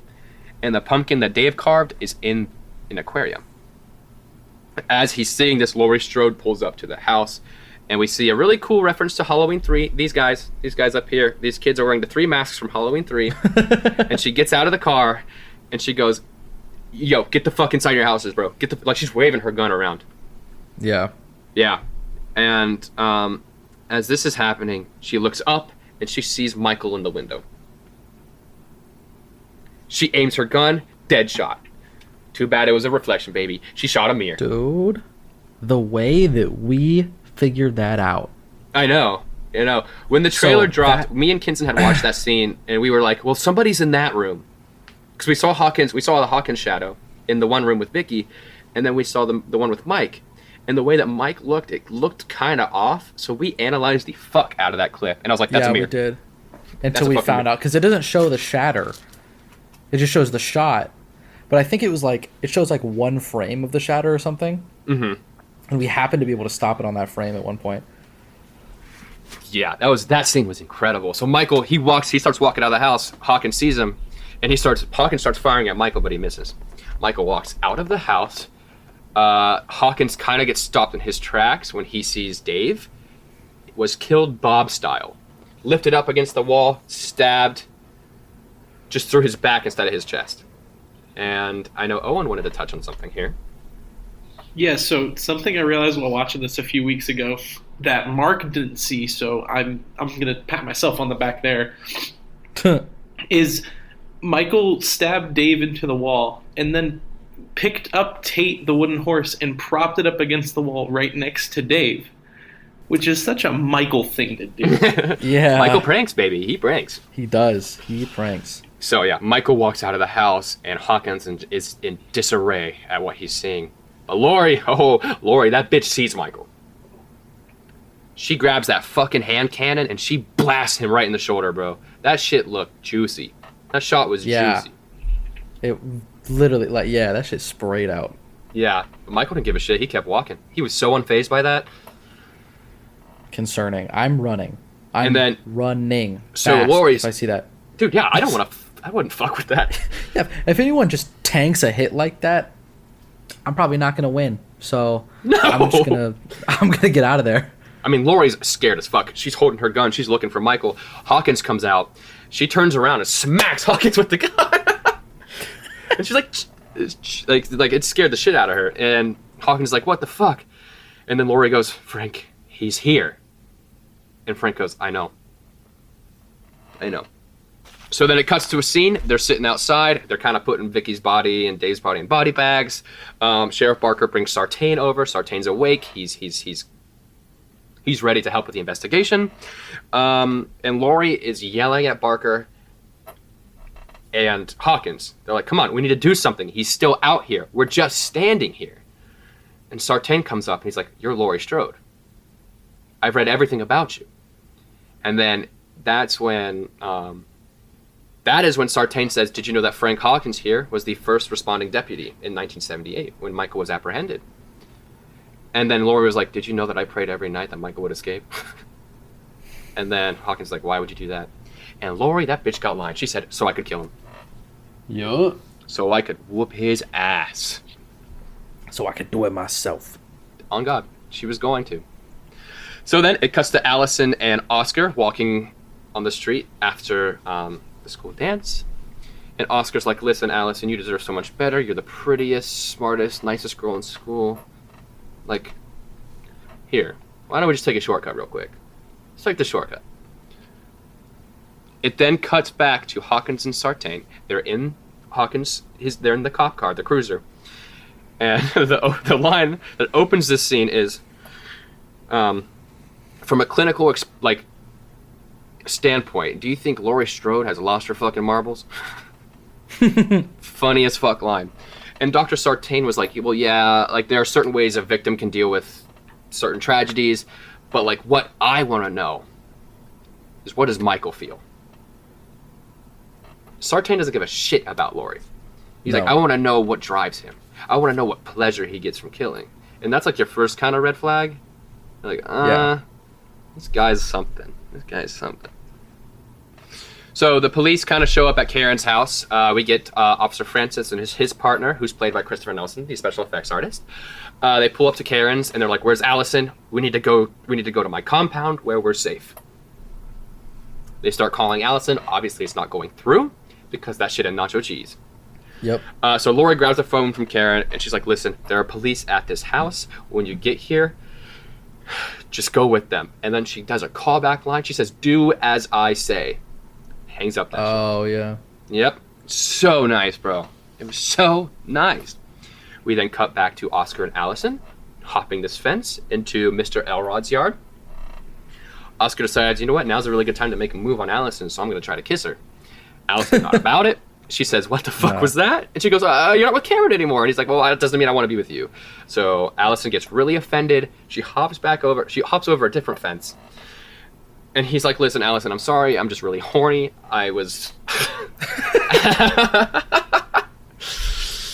and the pumpkin that Dave carved is in an aquarium. As he's seeing this, Laurie Strode pulls up to the house, and we see a really cool reference to Halloween 3. These guys up here, these kids are wearing the 3 masks from Halloween 3. And she gets out of the car, and she goes, "Yo, get the fuck inside your houses, bro. She's waving her gun around. Yeah. Yeah. And as this is happening, she looks up and she sees Michael in the window. She aims her gun, dead shot. Too bad it was a reflection, baby. She shot a mirror. Dude, the way that we figured that out. I know. You know, when the trailer dropped, me and Kinson had watched that scene, and we were like, well, somebody's in that room. Because we saw the Hawkins shadow in the one room with Vicky, and then we saw the one with Mike. And the way that Mike looked, it looked kind of off, so we analyzed the fuck out of that clip. And I was like, that's a mirror. Yeah, we did. Until we found out, because it doesn't show the shatter. It just shows the shot. But I think it was like, it shows like one frame of the shatter or something. Mm-hmm. And we happened to be able to stop it on that frame at one point. Yeah, that scene was incredible. So Michael, he starts walking out of the house. Hawkins sees him, and Hawkins starts firing at Michael, but he misses. Michael walks out of the house. Hawkins kind of gets stopped in his tracks when he sees Dave was killed Bob style. Lifted up against the wall, stabbed just through his back instead of his chest. And I know Owen wanted to touch on something here. Yeah, so something I realized while watching this a few weeks ago that Mark didn't see, so I'm gonna pat myself on the back there, is Michael stabbed Dave into the wall and then picked up Tate, the wooden horse, and propped it up against the wall right next to Dave, which is such a Michael thing to do. Yeah. Michael pranks, baby. He pranks. He does. He pranks. So yeah, Michael walks out of the house, and Hawkins is in disarray at what he's seeing. But Laurie, that bitch sees Michael. She grabs that fucking hand cannon and she blasts him right in the shoulder, bro. That shit looked juicy. That shot was juicy. It literally, that shit sprayed out. Yeah, but Michael didn't give a shit. He kept walking. He was so unfazed by that. Concerning. I'm running. Running. So fast Laurie's, if I see that. Dude, yeah, I wouldn't fuck with that. Yeah, if anyone just tanks a hit like that, I'm probably not gonna win. So No. I'm gonna get out of there. I mean, Laurie's scared as fuck. She's holding her gun. She's looking for Michael. Hawkins comes out. She turns around and smacks Hawkins with the gun. And she's like it scared the shit out of her. And Hawkins is like, what the fuck? And then Laurie goes, Frank, he's here. And Frank goes, I know. So then it cuts to a scene. They're sitting outside. They're kind of putting Vicky's body and Dave's body in body bags. Sheriff Barker brings Sartain over. Sartain's awake. He's ready to help with the investigation. And Laurie is yelling at Barker and Hawkins. They're like, come on, we need to do something. He's still out here. We're just standing here. And Sartain comes up and he's like, you're Laurie Strode. I've read everything about you. And then that is when Sartain says, did you know that Frank Hawkins here was the first responding deputy in 1978 when Michael was apprehended? And then Laurie was like, did you know that I prayed every night that Michael would escape? And then Hawkins like, why would you do that? And Laurie, that bitch got lying. She said, so I could kill him. Yeah. So I could whoop his ass. So I could do it myself. On God, she was going to. So then it cuts to Allison and Oscar walking on the street after the school dance. And Oscar's like, listen, Allison, you deserve so much better. You're the prettiest, smartest, nicest girl in school. Like, here, why don't we just take a shortcut real quick? Let's take the shortcut. It then cuts back to Hawkins and Sartain. They're in they're in the cop car, the cruiser. And the line that opens this scene is, from a clinical standpoint, do you think Laurie Strode has lost her fucking marbles? Funny as fuck line. And Dr. Sartain was like, well, yeah, like there are certain ways a victim can deal with certain tragedies, but like what I want to know is, what does Michael feel? Sartain doesn't give a shit about Laurie. He's like, I want to know what drives him. I want to know what pleasure he gets from killing. And that's like your first kind of red flag. You're like, this guy's something. So the police kind of show up at Karen's house. We get Officer Francis and his partner, who's played by Christopher Nelson, the special effects artist. They pull up to Karen's and they're like, "Where's Allison? We need to go to my compound where we're safe." They start calling Allison. Obviously, it's not going through because that shit had nacho cheese. Yep. So Laurie grabs the phone from Karen and she's like, "Listen, there are police at this house. When you get here, Just go with them. And then she does a callback line. She says, do as I say. Hangs up that shit. Yeah. Yep. So nice, bro. It was so nice. We then cut back to Oscar and Allison hopping this fence into Mr. Elrod's yard. Oscar decides, you know what, now's a really good time to make a move on Allison, so I'm going to try to kiss her. Allison's not about it. She says, what the fuck was that? And she goes, you're not with Karen anymore. And he's like, well, that doesn't mean I want to be with you. So Allison gets really offended. She hops over a different fence. And he's like, listen, Allison, I'm sorry. I'm just really horny. I was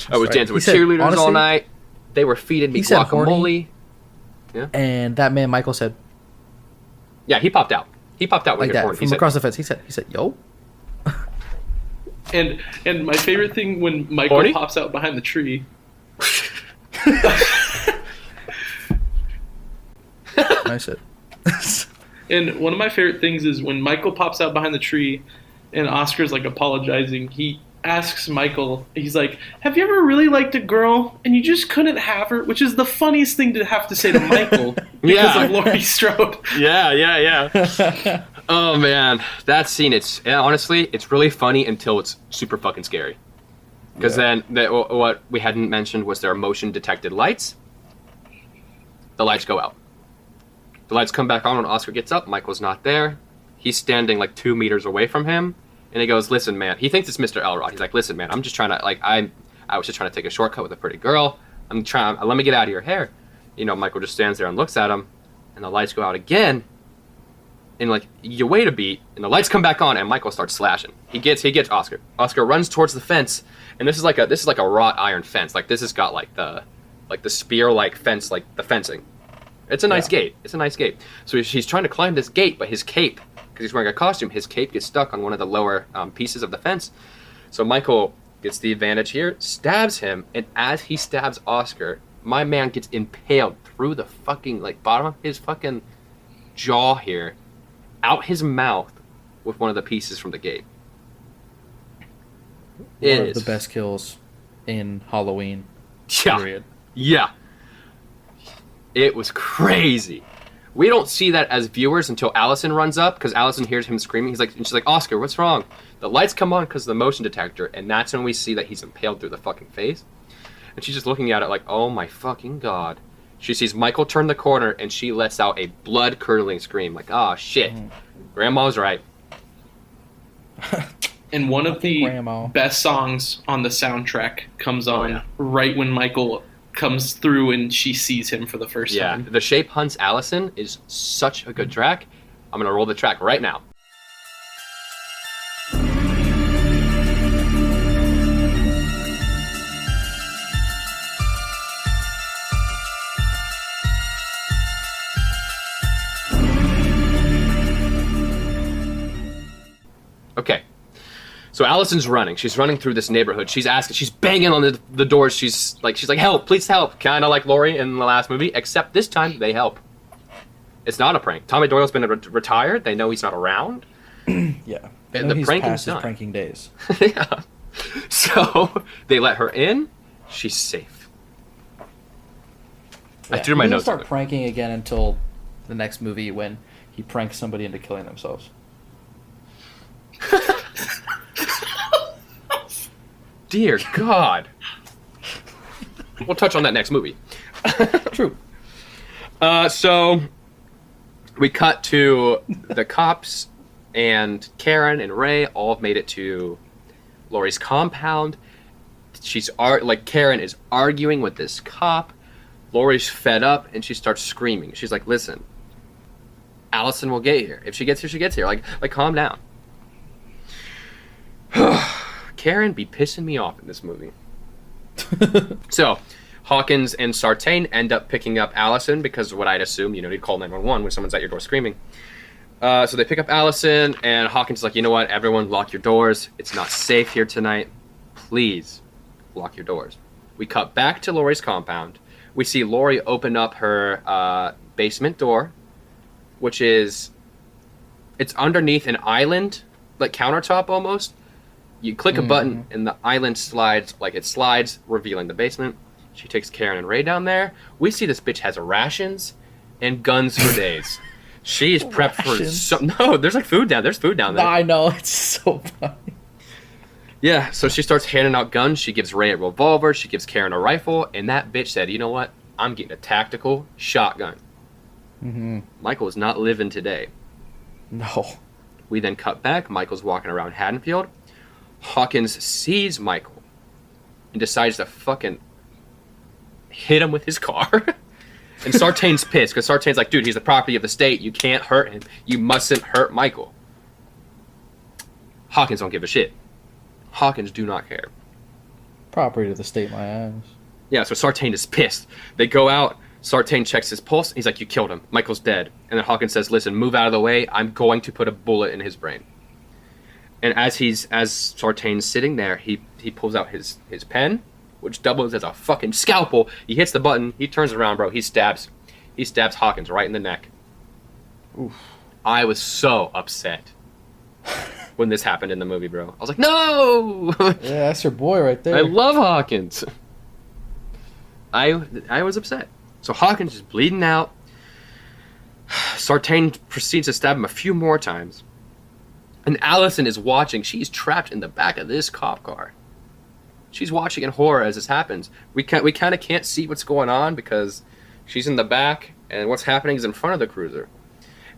dancing with cheerleaders honestly, all night. They were feeding me guacamole. Yeah. And that man, Michael, said... Yeah, he popped out. He popped out when like he was that, horny. from across the fence. He said, yo. And my favorite thing when Michael horny? pops out behind the tree... Nice it. And one of my favorite things is when Michael pops out behind the tree and Oscar's like apologizing, he asks Michael, he's like, have you ever really liked a girl and you just couldn't have her? Which is the funniest thing to have to say to Michael because of Laurie Strode. Yeah. Oh man, that scene, honestly, it's really funny until it's super fucking scary. Because then what we hadn't mentioned was their motion detected lights. The lights go out. The lights come back on when Oscar gets up. Michael's not there. He's standing like 2 meters away from him. And he goes, listen, man. He thinks it's Mr. Elrod. He's like, listen, man, I'm just trying to, I was just trying to take a shortcut with a pretty girl. Let me get out of your hair. You know, Michael just stands there and looks at him. And the lights go out again. And like, you wait a beat. And the lights come back on and Michael starts slashing. He gets Oscar. Oscar runs towards the fence. And this is like a wrought iron fence. Like, this has got like the spear-like fence, like the fencing. It's a nice gate. It's a nice gate. So he's trying to climb this gate, but his cape, because he's wearing a costume, his cape gets stuck on one of the lower pieces of the fence. So Michael gets the advantage here, stabs him, and as he stabs Oscar, my man gets impaled through the fucking bottom of his fucking jaw here, out his mouth with one of the pieces from the gate. One of the best kills in Halloween. Yeah. Period. Yeah. It was crazy. We don't see that as viewers until Allison runs up, because Allison hears him screaming. She's like, Oscar, what's wrong? The lights come on because of the motion detector, and that's when we see that he's impaled through the fucking face. And she's just looking at it like, oh my fucking god. She sees Michael turn the corner, and she lets out a blood-curdling scream, like, oh shit. Grandma's right. And one of the best songs on the soundtrack comes on right when Michael comes through and she sees him for the first time. Yeah, The Shape Hunts Allison is such a good track. I'm going to roll the track right now. Okay. So Allison's running. She's running through this neighborhood. She's banging on the doors. She's like, help, please help. Kind of like Laurie in the last movie, except this time they help. It's not a prank. Tommy Doyle's been retired. They know he's not around. Yeah. The pranking's done. His pranking days. Yeah. So they let her in. She's safe. Yeah, I threw my he notes. Doesn't start pranking again until the next movie when he pranks somebody into killing themselves. Dear God. We'll touch on that next movie. True. So we cut to the cops, and Karen and Ray all have made it to Laurie's compound. Karen is arguing with this cop. Laurie's fed up, and she starts screaming. She's like, listen, Allison will get here. If she gets here, she gets here. Like calm down. Karen be pissing me off in this movie. So, Hawkins and Sartain end up picking up Allison because what I'd assume, you'd call 911 when someone's at your door screaming. So they pick up Allison, and Hawkins is like, you know what, everyone lock your doors. It's not safe here tonight. Please lock your doors. We cut back to Laurie's compound. We see Laurie open up her basement door, which is, it's underneath an island, like countertop almost. You click a button, and the island slides, revealing the basement. She takes Karen and Ray down there. We see this bitch has rations and guns for days. She's prepped for Rations. no. There's like food down. There's food down there. I know, it's so funny. Yeah, so she starts handing out guns. She gives Ray a revolver. She gives Karen a rifle. And that bitch said, you know what? I'm getting a tactical shotgun. Mm-hmm. Michael is not living today. No. We then cut back. Michael's walking around Haddonfield. Hawkins sees Michael and decides to fucking hit him with his car. And Sartain's pissed because Sartain's like, dude, he's the property of the state. You can't hurt him. You mustn't hurt Michael. Hawkins don't give a shit. Hawkins do not care. Property to the state, my ass. Yeah, so Sartain is pissed. They go out. Sartain checks his pulse. He's like, you killed him. Michael's dead. And then Hawkins says, listen, move out of the way. I'm going to put a bullet in his brain. And as Sartain's sitting there, he pulls out his pen, which doubles as a fucking scalpel. He hits the button. He turns around, bro. He stabs Hawkins right in the neck. Oof. I was so upset when this happened in the movie, bro. I was like, no! Yeah, that's your boy right there. I love Hawkins. I was upset. So Hawkins is bleeding out. Sartain proceeds to stab him a few more times. And Allison is watching. She's trapped in the back of this cop car. She's watching in horror as this happens. We kind of can't see what's going on because she's in the back and what's happening is in front of the cruiser.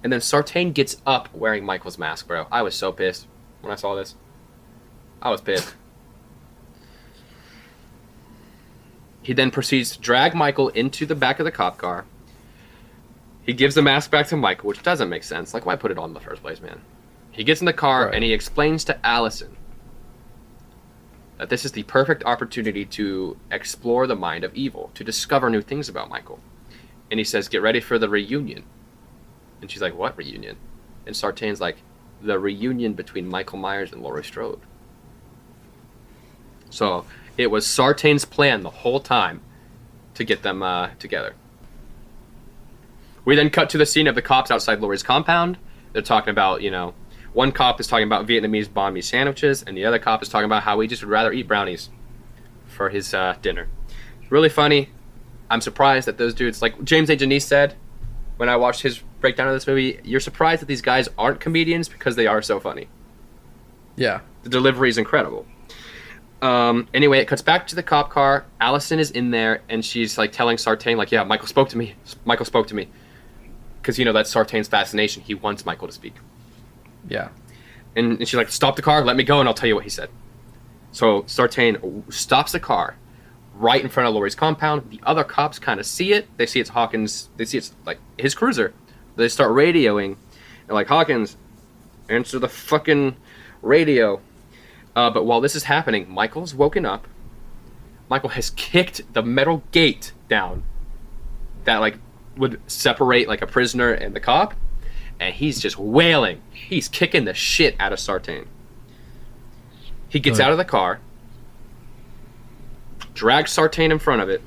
And then Sartain gets up wearing Michael's mask, bro. I was so pissed when I saw this. I was pissed. He then proceeds to drag Michael into the back of the cop car. He gives the mask back to Michael, which doesn't make sense. Like, why put it on in the first place, man? He gets in the car and he explains to Allison that this is the perfect opportunity to explore the mind of evil, to discover new things about Michael. And he says, get ready for the reunion. And she's like, what reunion? And Sartain's like, the reunion between Michael Myers and Laurie Strode. So it was Sartain's plan the whole time to get them together. We then cut to the scene of the cops outside Laurie's compound. They're talking about, one cop is talking about Vietnamese banh mi sandwiches, and the other cop is talking about how he just would rather eat brownies for his dinner. Really funny. I'm surprised that those dudes, like James A. Janice said, when I watched his breakdown of this movie, you're surprised that these guys aren't comedians because they are so funny. Yeah. The delivery is incredible. Anyway, it cuts back to the cop car. Allison is in there, and she's like telling Sartain, like, yeah, Michael spoke to me. Michael spoke to me. Because, that's Sartain's fascination. He wants Michael to speak. Yeah. And she's like, stop the car, let me go, and I'll tell you what he said. So Sartain stops the car right in front of Laurie's compound. The other cops kind of see it. They see it's Hawkins. They see it's like his cruiser. They start radioing. They're like, Hawkins, answer the fucking radio. But while this is happening, Michael's woken up. Michael has kicked the metal gate down that like would separate like a prisoner and the cop. And he's just wailing. He's kicking the shit out of Sartain. He gets out of the car, drags Sartain in front of it.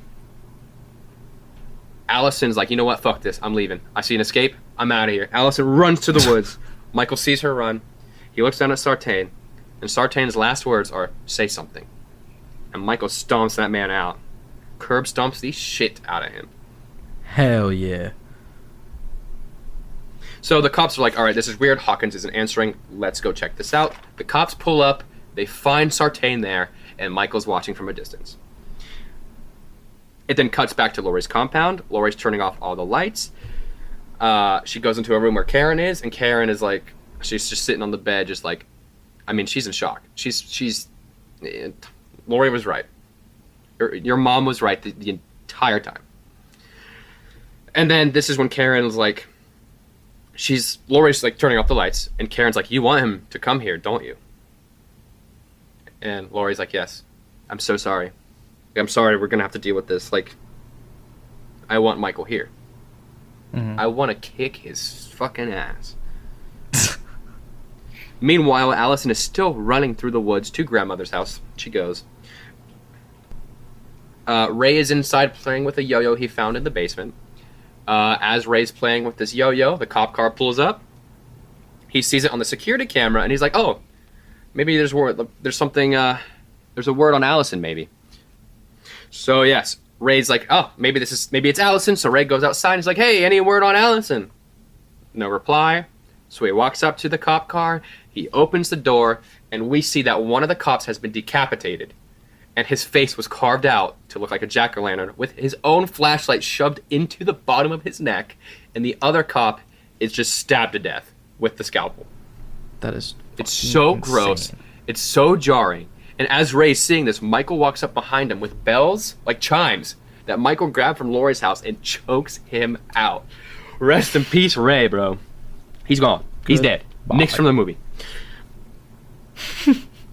Allison's like, you know what? Fuck this. I'm leaving. I see an escape. I'm out of here. Allison runs to the woods. Michael sees her run. He looks down at Sartain. And Sartain's last words are, say something. And Michael stomps that man out. Curb stomps the shit out of him. Hell yeah. So the cops are like, all right, this is weird. Hawkins isn't answering. Let's go check this out. The cops pull up. They find Sartain there. And Michael's watching from a distance. It then cuts back to Laurie's compound. Laurie's turning off all the lights. She goes into a room where Karen is. And Karen is like, she's just sitting on the bed just like, she's in shock. Laurie was right. Your mom was right the entire time. And then this is when Karen's like, Laurie's like turning off the lights, and Karen's like, you want him to come here, don't you? And Laurie's like, yes. I'm so sorry. I'm sorry, we're gonna have to deal with this. Like, I want Michael here. Mm-hmm. I want to kick his fucking ass. Meanwhile, Allison is still running through the woods to grandmother's house. She goes. Ray is inside playing with a yo-yo he found in the basement. As Ray's playing with this yo-yo, the cop car pulls up. He sees it on the security camera, and he's like, oh, maybe there's a word on Allison, maybe. So, yes, Ray's like, oh, maybe it's Allison. So Ray goes outside and he's like, hey, any word on Allison? No reply. So he walks up to the cop car. He opens the door, and we see that one of the cops has been decapitated, and his face was carved out to look like a jack-o'-lantern with his own flashlight shoved into the bottom of his neck, and the other cop is just stabbed to death with the scalpel. That is It's so insane. gross. It's so jarring. And as Ray's seeing this, Michael walks up behind him with bells, like chimes, that Michael grabbed from Laurie's house and chokes him out. Rest in peace, Ray, bro. He's gone. He's dead. Bye. Nixed from the movie.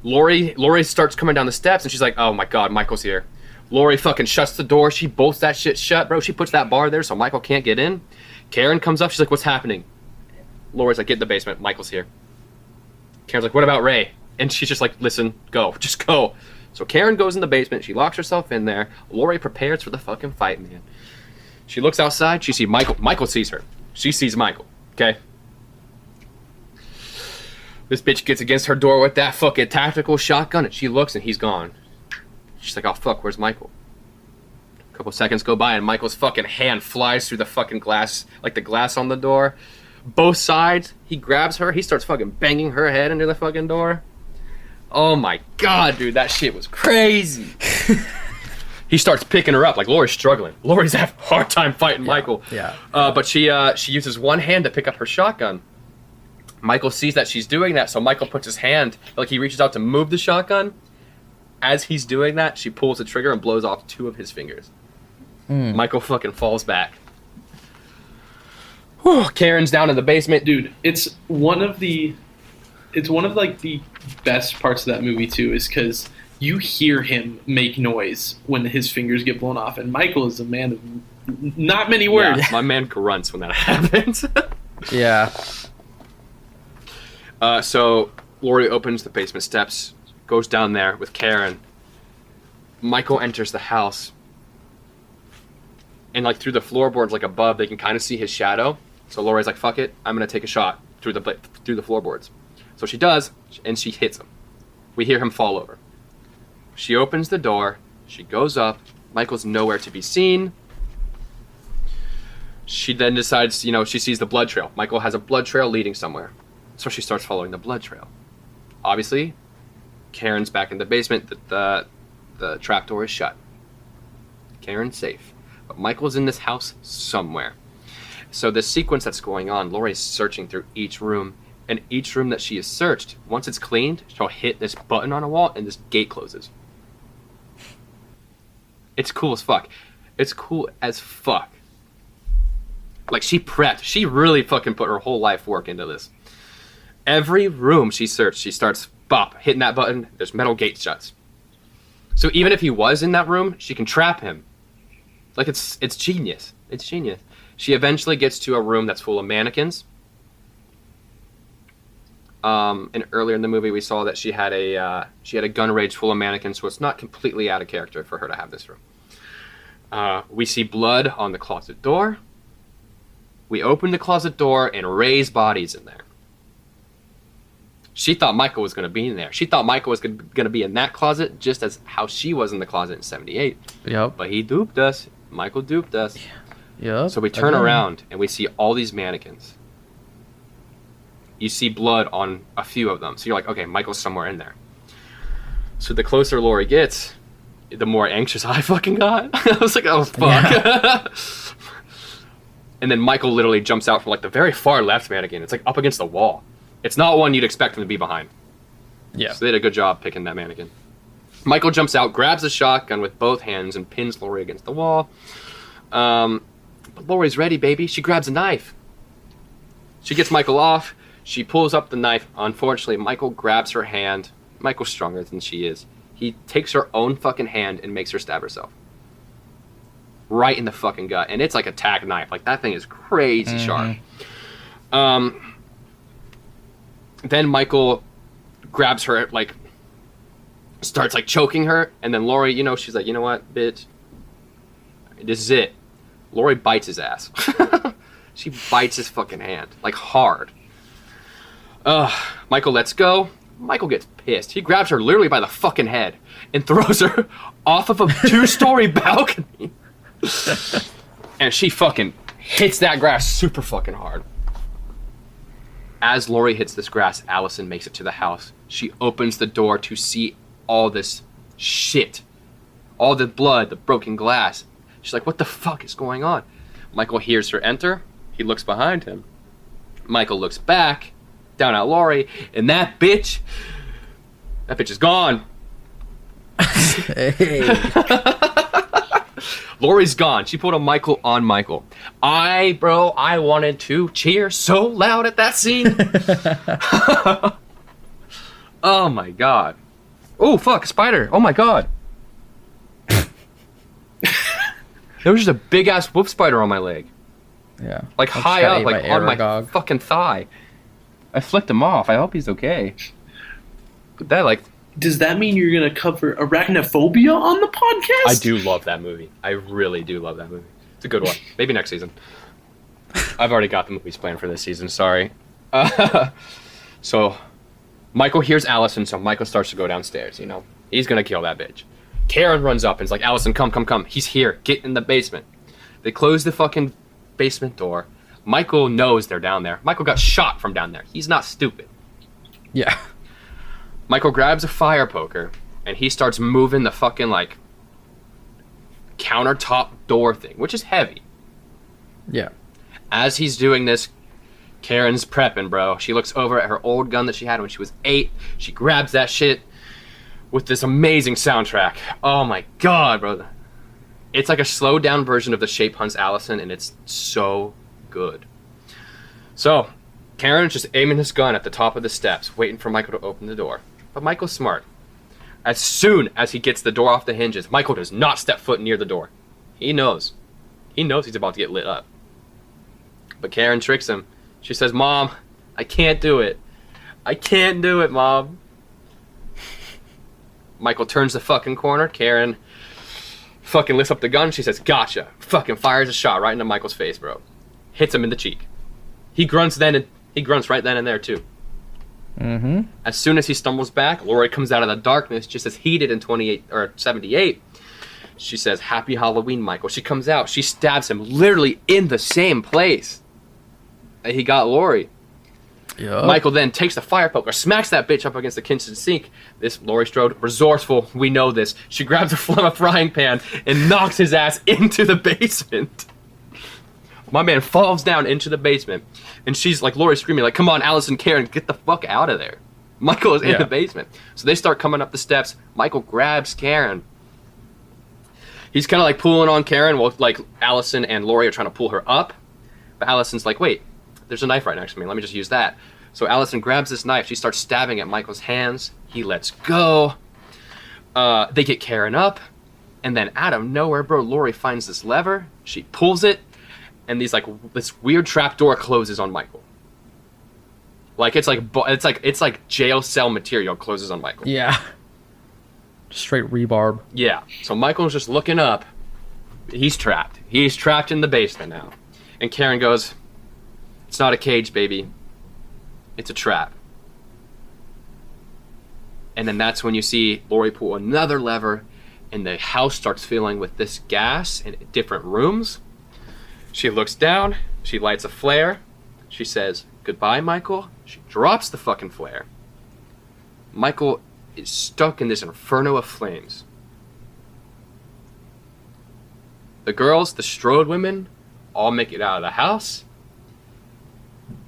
Laurie starts coming down the steps, and she's like, oh my god, Michael's here. Laurie fucking shuts the door. She bolts that shit shut, bro. She puts that bar there so Michael can't get in. Karen comes up. She's like, what's happening? Laurie's like, get in the basement. Michael's here. Karen's like, what about Ray? And she's just like, listen, go. Just go. So Karen goes in the basement. She locks herself in there. Laurie prepares for the fucking fight, man. She looks outside. She sees Michael. Michael sees her. She sees Michael. Okay? This bitch gets against her door with that fucking tactical shotgun, and she looks, and he's gone. She's like, oh, fuck, where's Michael? A couple seconds go by, and Michael's fucking hand flies through the fucking glass, like the glass on the door. Both sides, he grabs her. He starts fucking banging her head into the fucking door. Oh, my God, dude, that shit was crazy. He starts picking her up, like Laurie's struggling. Laurie's having a hard time fighting Michael. Yeah. But she uses one hand to pick up her shotgun. Michael sees that she's doing that, so Michael puts his hand, like he reaches out to move the shotgun. As he's doing that, she pulls the trigger and blows off 2 of his fingers. Michael fucking falls back. Whew, Karen's down in the basement. Dude, it's one of like the best parts of that movie too, is because you hear him make noise when his fingers get blown off, and Michael is a man of not many words. Yeah, my man grunts when that happens. Yeah. So Laurie opens the basement steps, goes down there with Karen. Michael enters the house, and like through the floorboards, like above, they can kind of see his shadow. So Laurie's like, "Fuck it, I'm gonna take a shot through the floorboards." So she does, and she hits him. We hear him fall over. She opens the door. She goes up. Michael's nowhere to be seen. She then decides, she sees the blood trail. Michael has a blood trail leading somewhere. So she starts following the blood trail. Obviously, Karen's back in the basement. The trapdoor is shut. Karen's safe. But Michael's in this house somewhere. So this sequence that's going on, Laurie's searching through each room. And each room that she has searched, once it's cleaned, she'll hit this button on a wall and this gate closes. It's cool as fuck. It's cool as fuck. Like, she prepped. She really fucking put her whole life work into this. Every room she searched, she starts hitting that button. There's metal gate shuts. So even if he was in that room, she can trap him. Like, it's genius. It's genius. She eventually gets to a room that's full of mannequins. And earlier in the movie, we saw that she had a gun range full of mannequins, so it's not completely out of character for her to have this room. We see blood on the closet door. We open the closet door, and Ray's body's in there. She thought Michael was going to be in there. She thought Michael was going to be in that closet, just as how she was in the closet in 78. Yep. But he duped us. Michael duped us. Yep. So we turn around, and we see all these mannequins. You see blood on a few of them. So you're like, okay, Michael's somewhere in there. So the closer Laurie gets, the more anxious I fucking got. I was like, oh, fuck. Yeah. And then Michael literally jumps out from like the very far left mannequin. It's like up against the wall. It's not one you'd expect him to be behind. Yeah. So they did a good job picking that mannequin. Michael jumps out, grabs a shotgun with both hands, and pins Laurie against the wall. But Laurie's ready, baby. She grabs a knife. She gets Michael off. She pulls up the knife. Unfortunately, Michael grabs her hand. Michael's stronger than she is. He takes her own fucking hand and makes her stab herself. Right in the fucking gut. And it's like a tack knife. Like, that thing is crazy sharp. Then Michael grabs her, like, starts, like, choking her. And then Laurie, she's like, you know what, bitch? This is it. Laurie bites his ass. She bites his fucking hand. Like, hard. Michael lets go. Michael gets pissed. He grabs her literally by the fucking head and throws her off of a 2-story balcony. And she fucking hits that grass super fucking hard. As Laurie hits this grass, Allison makes it to the house. She opens the door to see all this shit. All the blood, the broken glass. She's like, what the fuck is going on? Michael hears her enter. He looks behind him. Michael looks back, down at Laurie, and that bitch is gone. Hey. Laurie's gone. She put a Michael on Michael. I wanted to cheer so loud at that scene. Oh my god. Oh fuck, a spider. Oh my god. There was just a big ass wolf spider on my leg. Yeah. Like I just high got up, ate like by on my Aragog. fucking thigh. I flicked him off. I hope he's okay. But that, like, Does that mean you're going to cover arachnophobia on the podcast? I do love that movie. I really do love that movie. It's a good one. Maybe next season. I've already got the movies planned for this season. Sorry. So, Michael hears Allison, so Michael starts to go downstairs, you know. He's gonna kill that bitch. Karen runs up and is like, Allison, come. He's here. Get in the basement. They close the fucking basement door. Michael knows they're down there. Michael got shot from down there. He's not stupid. Yeah. Michael grabs a fire poker and he starts moving the fucking, like, countertop door thing, which is heavy. Yeah. As he's doing this, Karen's prepping, bro. She looks over at her old gun that she had when she was 8. She grabs that shit with this amazing soundtrack. Oh my god, bro. It's like a slowed down version of The Shape Hunts Allison, and it's so good. So, Karen's just aiming his gun at the top of the steps, waiting for Michael to open the door. But Michael's smart. As soon as he gets the door off the hinges, Michael does not step foot near the door. He knows. He knows he's about to get lit up. But Karen tricks him. She says, Mom, I can't do it. I can't do it, Mom. Michael turns the fucking corner. Karen fucking lifts up the gun. She says, gotcha. Fucking fires a shot right into Michael's face, bro. Hits him in the cheek. He grunts right then and there, too. Mm-hmm. As soon as he stumbles back, Laurie comes out of the darkness just as he did in 78. She says, Happy Halloween, Michael. She comes out. She stabs him literally in the same place that he got Laurie. Yep. Michael then takes the fire poker, smacks that bitch up against the kitchen sink. This Laurie Strode, resourceful, we know this. She grabs a frying pan and knocks his ass into the basement. My man falls down into the basement, and she's like, Laurie screaming, like, come on, Allison, Karen, get the fuck out of there. Michael is in the basement. So they start coming up the steps. Michael grabs Karen. He's kind of like pulling on Karen while like Allison and Laurie are trying to pull her up. But Allison's like, wait, there's a knife right next to me. Let me just use that. So Allison grabs this knife. She starts stabbing at Michael's hands. He lets go. They get Karen up. And then out of nowhere, bro, Laurie finds this lever. She pulls it. And this weird trap door closes on Michael. Like it's like jail cell material closes on Michael. Yeah. Straight rebarb. Yeah. So Michael's just looking up. He's trapped. He's trapped in the basement now. And Karen goes, it's not a cage, baby. It's a trap. And then that's when you see Laurie pull another lever and the house starts filling with this gas in different rooms. She looks down. She lights a flare. She says, goodbye, Michael. She drops the fucking flare. Michael is stuck in this inferno of flames. The girls, the Strode women, all make it out of the house.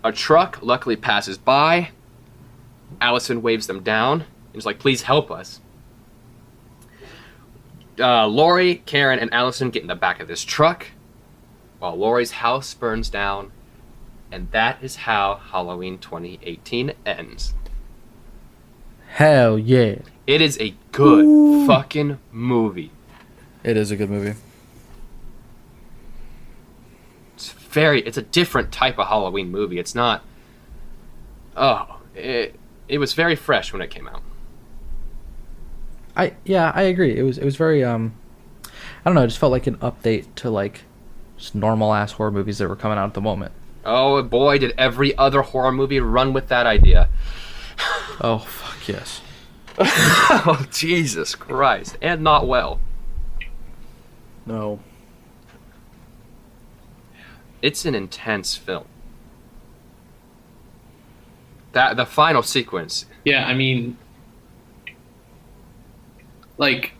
A truck luckily passes by. Allison waves them down and is like, please help us. Laurie, Karen, and Allison get in the back of this truck while Laurie's house burns down. And that is how Halloween 2018 ends. Hell yeah. It is a good fucking movie. It is a good movie. It's a different type of Halloween movie. It's not, it was very fresh when it came out. I agree. It was very I don't know, it just felt like an update to like just normal ass horror movies that were coming out at the moment. Oh boy, did every other horror movie run with that idea. Oh, fuck yes. Oh, Jesus Christ. And not well. No. It's an intense film. The final sequence. Yeah, I mean, like,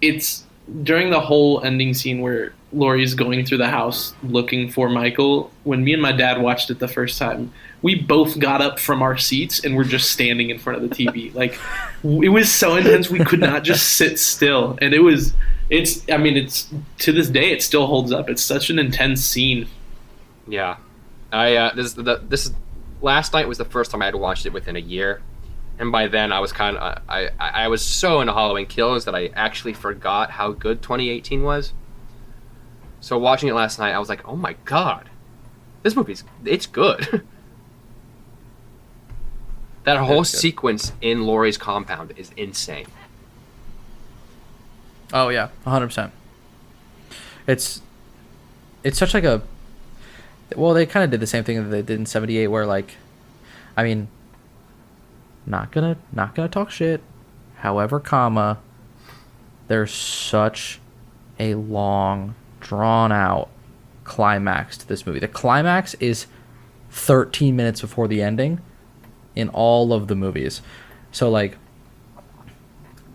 it's during the whole ending scene where Laurie's going through the house looking for Michael. When me and my dad watched it the first time, we both got up from our seats and were just standing in front of the TV. Like, it was so intense we could not just sit still. And it's to this day it still holds up. It's such an intense scene. Yeah. This last night was the first time I had watched it within a year. And by then, I was I was so into Halloween Kills that I actually forgot how good 2018 was. So watching it last night, I was like, "Oh my god, this it's good." That whole sequence in Laurie's compound is insane. Oh yeah, 100%. It's such like a. Well, they kind of did the same thing that they did in '78, where like, I mean. Not gonna talk shit. However, comma, there's such a long, drawn out climax to this movie. The climax is 13 minutes before the ending in all of the movies. So like,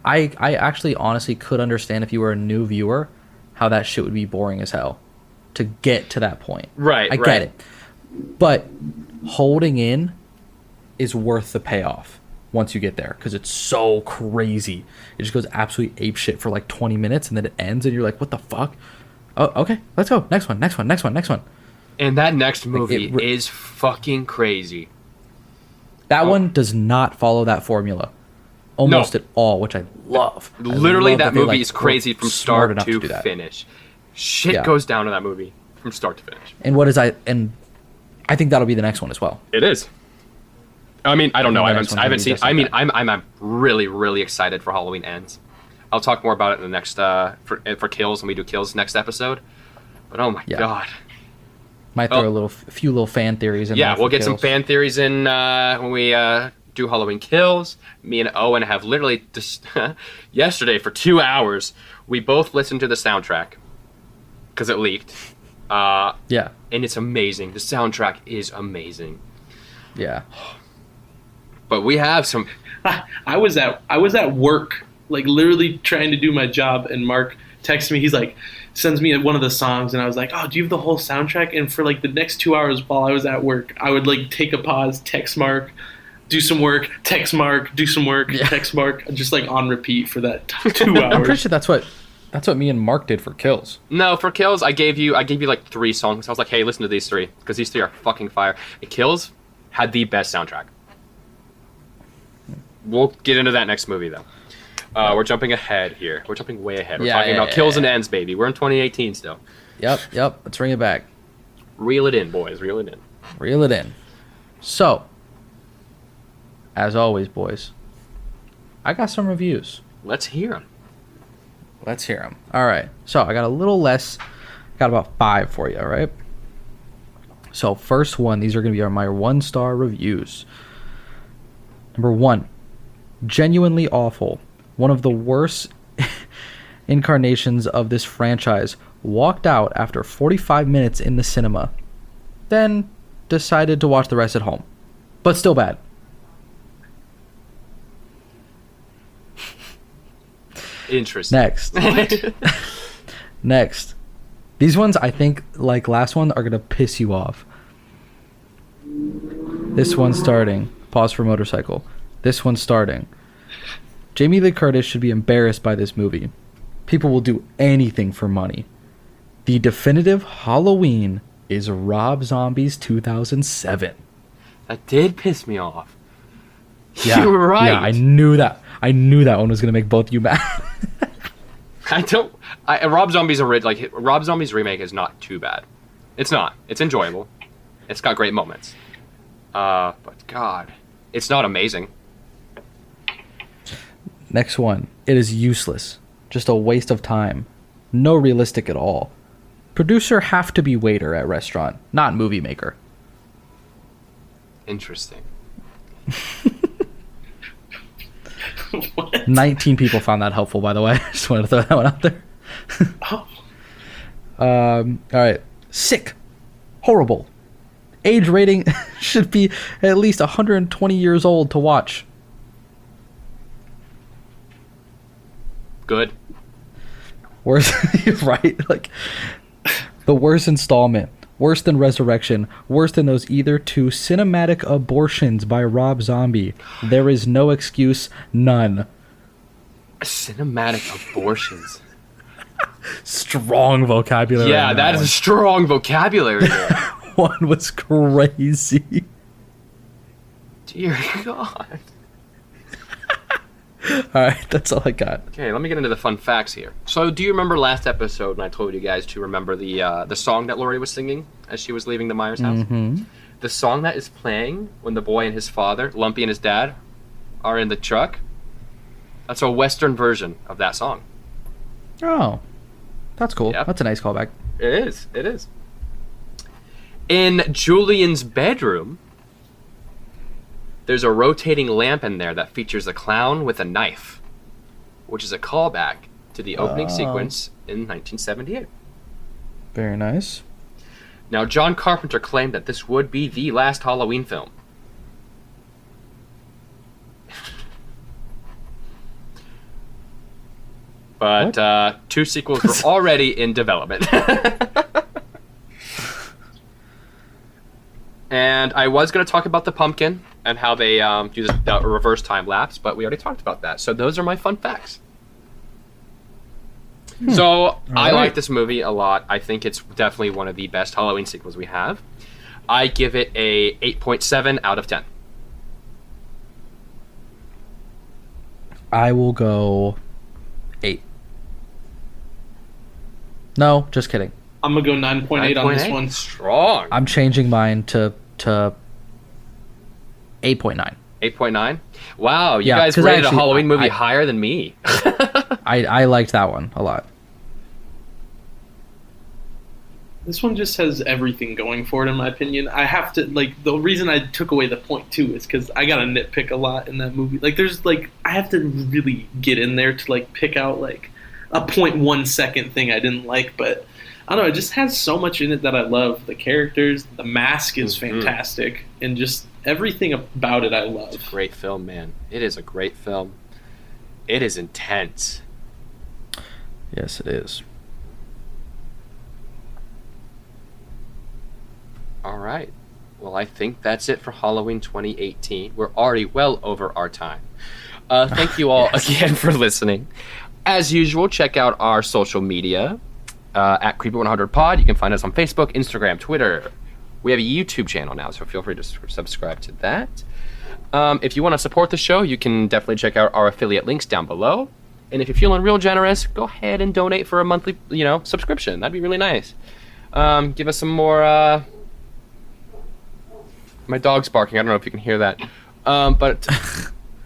I actually honestly could understand if you were a new viewer how that shit would be boring as hell to get to that point. Right. I get it. But holding in is worth the payoff once you get there because it's so crazy. It just goes absolutely apeshit for like 20 minutes and then it ends and you're like, what the fuck? Oh, okay, let's go. Next one. And that next movie is fucking crazy. That one does not follow that formula almost at all, which I love. Literally, that movie is crazy from start to finish. Shit goes down in that movie from start to finish. And I think that'll be the next one as well. It is. I mean, I don't know. I haven't seen. I mean, I'm really, really excited for Halloween Ends. I'll talk more about it in the next for Kills when we do Kills next episode. But oh my god, might throw a few little fan theories in. Yeah, we'll get some fan theories in when we do Halloween Kills. Me and Owen have literally just yesterday for 2 hours. We both listened to the soundtrack because it leaked. And it's amazing. The soundtrack is amazing. Yeah. But we have some. I was at work, like literally trying to do my job, and Mark texts me. He's like, sends me one of the songs, and I was like, "Oh, do you have the whole soundtrack?" And for like the next 2 hours while I was at work, I would like take a pause, text Mark, do some work, text Mark, do some work, text Mark, just like on repeat for that 2 hours. I'm pretty sure that's what me and Mark did for Kills. No, for Kills, I gave you like 3 songs. I was like, "Hey, listen to these 3 because these 3 are fucking fire." And Kills had the best soundtrack. We'll get into that next movie, though. We're jumping ahead here. We're jumping way ahead. We're talking about Kills and Ends, baby. We're in 2018 still. Yep. Let's bring it back. Reel it in, boys. Reel it in. Reel it in. So, as always, boys, I got some reviews. Let's hear them. All right. So, I got a little less. Got about 5 for you, all right? So, first one, these are going to be my 1-star reviews. Number 1. Genuinely awful. One of the worst incarnations of this franchise. Walked out after 45 minutes in the cinema. Then decided to watch the rest at home. But still bad. Interesting. Next. These ones, I think, like last one, are going to piss you off. This one starting. Pause for motorcycle. This one starting. Jamie Lee Curtis should be embarrassed by this movie. People will do anything for money. The definitive Halloween is Rob Zombie's 2007. That did piss me off. Yeah, you were right. Yeah, I knew that. I knew that one was going to make both of you mad. Rob Zombie's Rob Zombie's remake is not too bad. It's not. It's enjoyable. It's got great moments. But God, it's not amazing. Next one. It is useless. Just a waste of time. No realistic at all. Producer have to be waiter at restaurant, not movie maker. Interesting. What? 19 people found that helpful, by the way. Just wanted to throw that one out there. Oh. All right. Sick. Horrible. Age rating should be at least 120 years old to watch. Good. Worse, right? Like the worst installment, worse than Resurrection, worse than those either two cinematic abortions by Rob Zombie. There is no excuse, none. Cinematic abortions. Strong vocabulary. Yeah, on that is a strong vocabulary there. one was crazy. Dear God. All right, that's all I got. Okay, let me get into the fun facts here. So, do you remember last episode when I told you guys to remember the song that Laurie was singing as she was leaving the Myers house? Mm-hmm. The song that is playing when the boy and his father, Lumpy and his dad, are in the truck. That's a Western version of that song. Oh, that's cool. Yep. That's a nice callback. It is. It is. In Julian's bedroom, there's a rotating lamp in there that features a clown with a knife, which is a callback to the opening sequence in 1978. Very nice. Now, John Carpenter claimed that this would be the last Halloween film. But two sequels were already in development. And I was going to talk about the pumpkin and how they do the reverse time lapse, but we already talked about that. So those are my fun facts. So I like this movie a lot. I think it's definitely one of the best Halloween sequels we have. I give it a 8.7 out of 10. I will go 8. No, just kidding. I'm gonna go 9.8 on this one. Strong. I'm changing mine to 8.9. 8.9? Wow, you Yeah, guys 'cause rated actually, a Halloween movie I- higher than me. I liked that one a lot. This one just has everything going for it, in my opinion. I have to, like, the reason I took away the point, too, is because I got to nitpick a lot in that movie. Like, there's, like, I have to really get in there to, like, pick out, like, a 0.1 second thing I didn't like, but I don't know, it just has so much in it that I love. The characters, the mask is fantastic, and just everything about it I love. It's a great film, man. It is a great film. It is intense. Yes, it is. All right. Well, I think that's it for Halloween 2018. We're already well over our time. Thank you all again for listening. As usual, check out our social media at Creepy100pod. You can find us on Facebook, Instagram, Twitter. We have a YouTube channel now, so feel free to subscribe to that. If you want to support the show, you can definitely check out our affiliate links down below. And if you're feeling real generous, go ahead and donate for a monthly, subscription. That'd be really nice. Give us some more. My dog's barking. I don't know if you can hear that. But,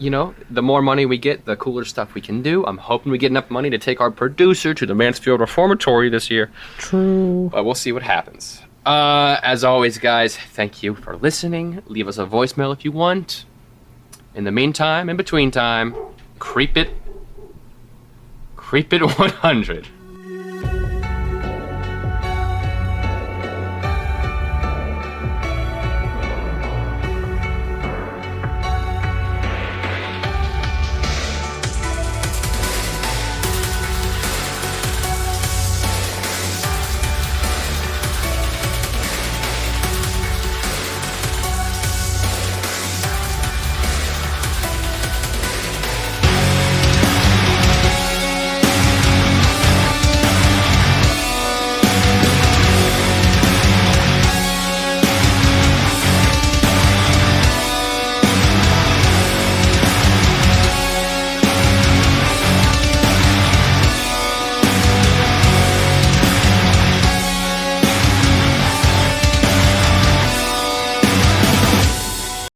the more money we get, the cooler stuff we can do. I'm hoping we get enough money to take our producer to the Mansfield Reformatory this year. True. But we'll see what happens. As always, guys, thank you for listening. Leave us a voicemail if you want. In the meantime, in between time, creep it 100.